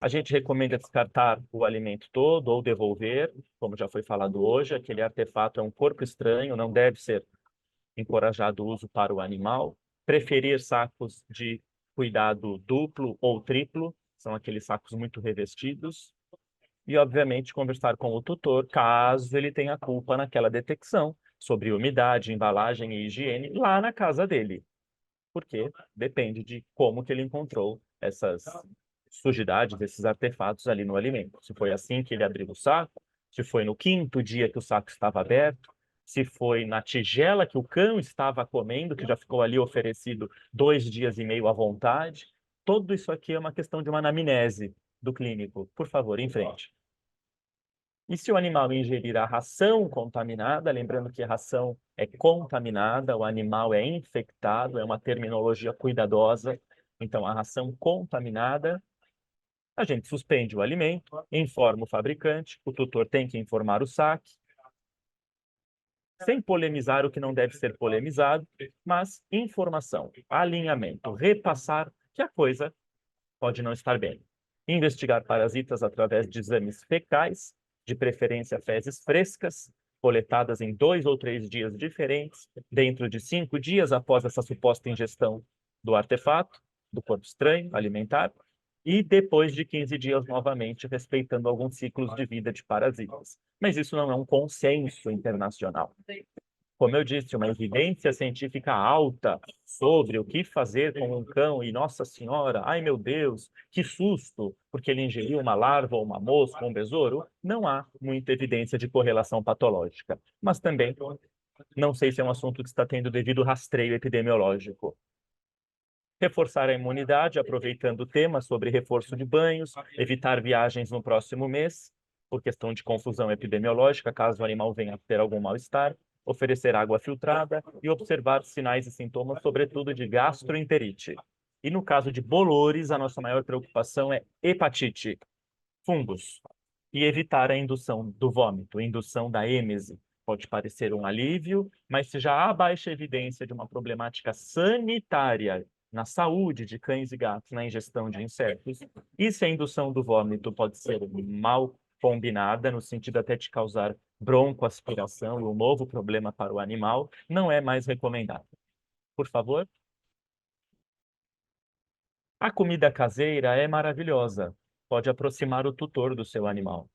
A gente recomenda descartar o alimento todo ou devolver, como já foi falado hoje, aquele artefato é um corpo estranho, não deve ser encorajado o uso para o animal. Preferir sacos de cuidado duplo ou triplo, são aqueles sacos muito revestidos. E, obviamente, conversar com o tutor, caso ele tenha culpa naquela detecção, sobre umidade, embalagem e higiene, lá na casa dele. Porque depende de como que ele encontrou essas sujidades, esses artefatos ali no alimento. Se foi assim que ele abriu o saco, se foi no 5º dia que o saco estava aberto, se foi na tigela que o cão estava comendo, que já ficou ali oferecido 2 dias e meio à vontade. Tudo isso aqui é uma questão de uma anamnese do clínico. Por favor, em frente. E se o animal ingerir a ração contaminada, lembrando que a ração é contaminada, o animal é infectado, é uma terminologia cuidadosa, então a ração contaminada, a gente suspende o alimento, informa o fabricante, o tutor tem que informar o saque, sem polemizar o que não deve ser polemizado, mas informação, alinhamento, repassar que a coisa pode não estar bem. Investigar parasitas através de exames fecais, de preferência fezes frescas, coletadas em 2 ou 3 dias diferentes, dentro de 5 dias após essa suposta ingestão do artefato, do corpo estranho alimentar, e depois de 15 dias novamente, respeitando alguns ciclos de vida de parasitas. Mas isso não é um consenso internacional. Como eu disse, uma evidência científica alta sobre o que fazer com um cão e, nossa senhora, ai meu Deus, que susto, porque ele ingeriu uma larva ou uma mosca ou um besouro, não há muita evidência de correlação patológica. Mas também não sei se é um assunto que está tendo devido rastreio epidemiológico. Reforçar a imunidade, aproveitando o tema sobre reforço de banhos, evitar viagens no próximo mês, por questão de confusão epidemiológica, caso o animal venha a ter algum mal-estar, oferecer água filtrada e observar sinais e sintomas, sobretudo de gastroenterite. E no caso de bolores, a nossa maior preocupação é hepatite, fungos, e evitar a indução do vômito, indução da êmese. Pode parecer um alívio, mas se já há baixa evidência de uma problemática sanitária na saúde de cães e gatos na ingestão de insetos, e se a indução do vômito pode ser mal combinada, no sentido até de causar broncoaspiração e um novo problema para o animal, não é mais recomendado. Por favor. A comida caseira é maravilhosa, pode aproximar o tutor do seu animal.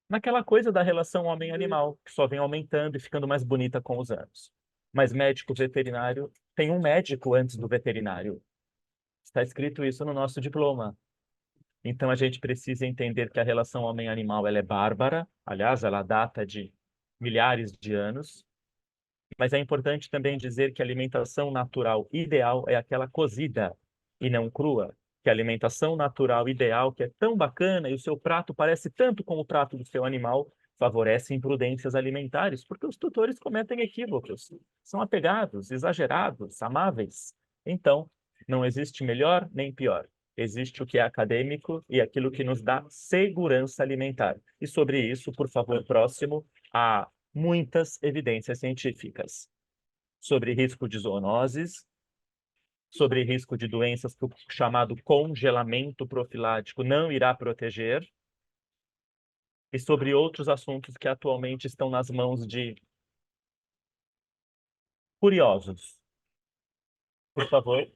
Naquela coisa da relação homem-animal, que só vem aumentando e ficando mais bonita com os anos. Mas médico veterinário tem um médico antes do veterinário. Está escrito isso no nosso diploma. Então a gente precisa entender que a relação homem-animal ela é bárbara, aliás, ela data de milhares de anos, mas é importante também dizer que a alimentação natural ideal é aquela cozida e não crua, que a alimentação natural ideal, que é tão bacana e o seu prato parece tanto com o prato do seu animal, favorece imprudências alimentares, porque os tutores cometem equívocos, são apegados, exagerados, amáveis. Então, não existe melhor nem pior. Existe o que é acadêmico e aquilo que nos dá segurança alimentar. E sobre isso, por favor, próximo, há muitas evidências científicas sobre risco de zoonoses, sobre risco de doenças que o chamado congelamento profilático não irá proteger, e sobre outros assuntos que atualmente estão nas mãos de curiosos. Por favor.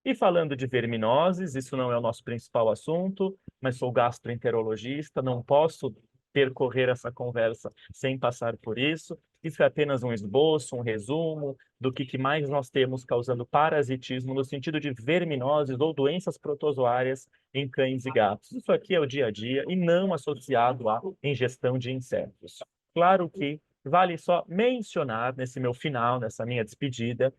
E falando de verminoses, isso não é o nosso principal assunto, mas sou gastroenterologista, não posso percorrer essa conversa sem passar por isso. Isso é apenas um esboço, um resumo do que mais nós temos causando parasitismo no sentido de verminoses ou doenças protozoárias em cães e gatos. Isso aqui é o dia a dia e não associado à ingestão de insetos. Claro que vale só mencionar nesse meu final, nessa minha despedida,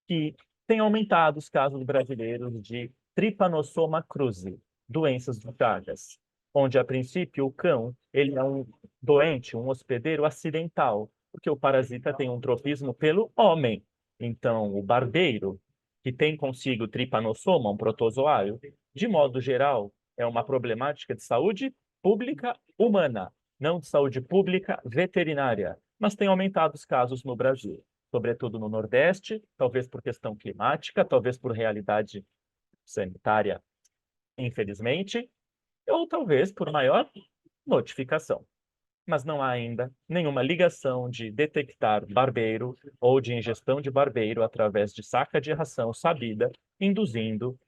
que tem aumentado os casos brasileiros de Trypanosoma cruzi, doenças de Chagas, onde, a princípio, o cão ele é um doente, um hospedeiro acidental, porque o parasita tem um tropismo pelo homem. Então, o barbeiro, que tem consigo Trypanosoma, um protozoário, de modo geral, é uma problemática de saúde pública humana, não de saúde pública veterinária, mas tem aumentado os casos no Brasil, sobretudo no Nordeste, talvez por questão climática, talvez por realidade sanitária, infelizmente, ou talvez por maior notificação. Mas não há ainda nenhuma ligação de detectar barbeiro ou de ingestão de barbeiro através de saca de ração sabida, induzindo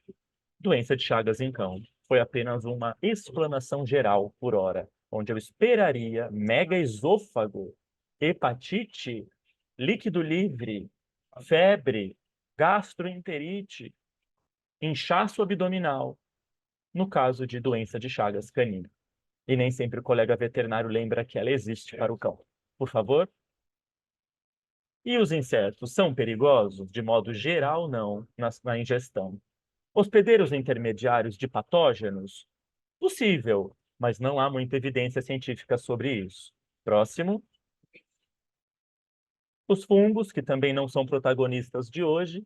doença de Chagas em cão. Foi apenas uma explanação geral por hora, onde eu esperaria mega esôfago, hepatite, líquido livre, febre, gastroenterite, inchaço abdominal, no caso de doença de Chagas canina. E nem sempre o colega veterinário lembra que ela existe para o cão. Por favor? E os insetos são perigosos? De modo geral, não, na ingestão. Hospedeiros intermediários de patógenos? Possível, mas não há muita evidência científica sobre isso. Próximo. Os fungos, que também não são protagonistas de hoje,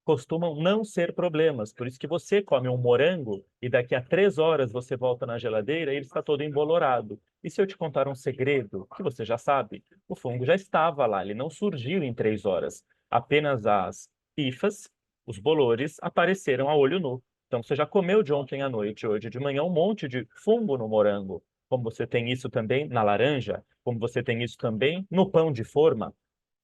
costumam não ser problemas. Por isso que você come um morango e daqui a 3 horas você volta na geladeira e ele está todo embolorado. E se eu te contar um segredo, que você já sabe, o fungo já estava lá, ele não surgiu em 3 horas. Apenas as hifas, os bolores, apareceram a olho nu. Então você já comeu de ontem à noite, hoje de manhã, um monte de fungo no morango. Como você tem isso também na laranja, como você tem isso também no pão de forma.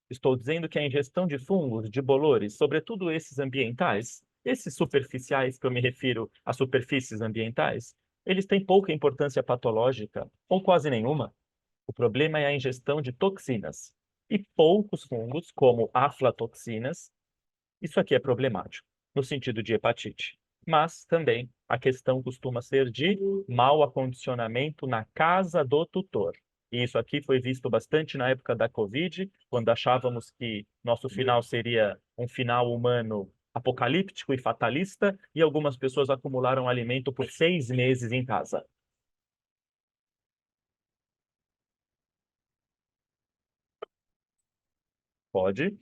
Estou dizendo que a ingestão de fungos, de bolores, sobretudo esses ambientais, esses superficiais que eu me refiro a superfícies ambientais, eles têm pouca importância patológica, ou quase nenhuma. O problema é a ingestão de toxinas. E poucos fungos, como aflatoxinas, isso aqui é problemático, no sentido de hepatite. Mas também a questão costuma ser de mau acondicionamento na casa do tutor. E isso aqui foi visto bastante na época da Covid, quando achávamos que nosso final seria um final humano apocalíptico e fatalista, e algumas pessoas acumularam alimento por 6 meses em casa. Pode.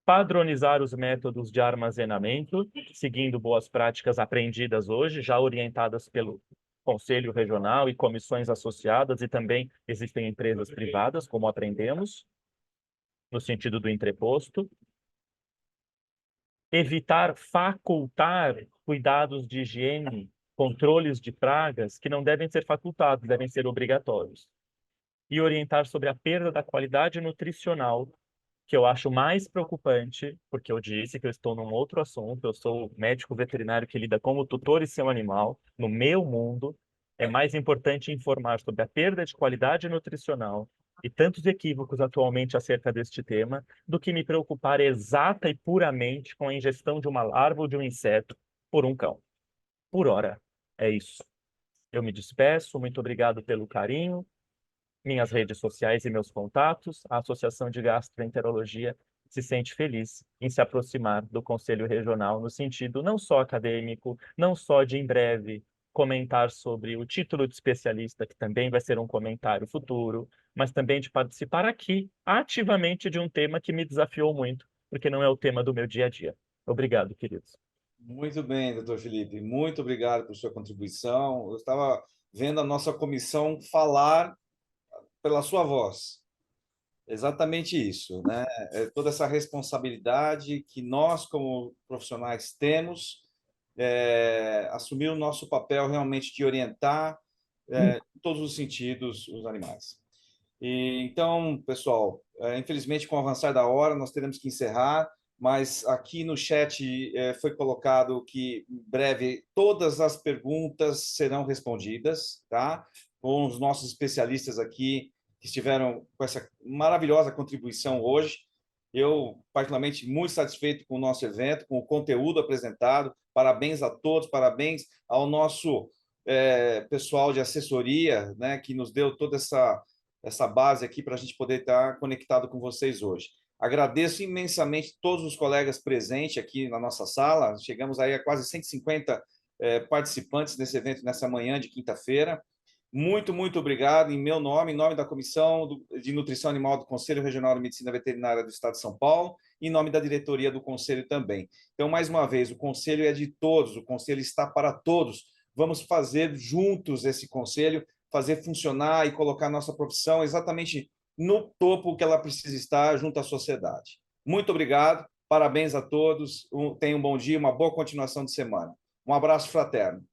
Padronizar os métodos de armazenamento, seguindo boas práticas aprendidas hoje, já orientadas pelo Conselho Regional e comissões associadas, e também existem empresas privadas, como aprendemos, no sentido do entreposto. Evitar facultar cuidados de higiene, controles de pragas, que não devem ser facultados, devem ser obrigatórios. E orientar sobre a perda da qualidade nutricional, que eu acho mais preocupante, porque eu disse que eu estou num outro assunto, eu sou médico veterinário que lida com o tutor e seu animal, no meu mundo, é mais importante informar sobre a perda de qualidade nutricional e tantos equívocos atualmente acerca deste tema, do que me preocupar exata e puramente com a ingestão de uma larva ou de um inseto por um cão. Por hora, é isso. Eu me despeço, muito obrigado pelo carinho. Minhas redes sociais e meus contatos, a Associação de Gastroenterologia se sente feliz em se aproximar do Conselho Regional no sentido não só acadêmico, não só de em breve comentar sobre o título de especialista, que também vai ser um comentário futuro, mas também de participar aqui ativamente de um tema que me desafiou muito, porque não é o tema do meu dia a dia. Obrigado, queridos. Muito bem, doutor Felipe, muito obrigado por sua contribuição. Eu estava vendo a nossa comissão falar pela sua voz. Exatamente isso, né? É toda essa responsabilidade que nós, como profissionais, temos, assumir o nosso papel realmente de orientar, em todos os sentidos, os animais. Então, pessoal, infelizmente, com o avançar da hora, nós teremos que encerrar, mas aqui no chat foi colocado que, em breve, todas as perguntas serão respondidas, tá? Com os nossos especialistas aqui, que estiveram com essa maravilhosa contribuição hoje. Eu, particularmente, muito satisfeito com o nosso evento, com o conteúdo apresentado. Parabéns a todos, parabéns ao nosso pessoal de assessoria, né, que nos deu toda essa base aqui para a gente poder estar conectado com vocês hoje. Agradeço imensamente todos os colegas presentes aqui na nossa sala. Chegamos aí a quase 150 participantes nesse evento nessa manhã de quinta-feira. Muito, muito obrigado em meu nome, em nome da Comissão de Nutrição Animal do Conselho Regional de Medicina Veterinária do Estado de São Paulo, e em nome da diretoria do Conselho também. Então, mais uma vez, o Conselho é de todos, o Conselho está para todos. Vamos fazer juntos esse Conselho, fazer funcionar e colocar a nossa profissão exatamente no topo que ela precisa estar junto à sociedade. Muito obrigado, parabéns a todos, tenham um bom dia, uma boa continuação de semana. Um abraço fraterno.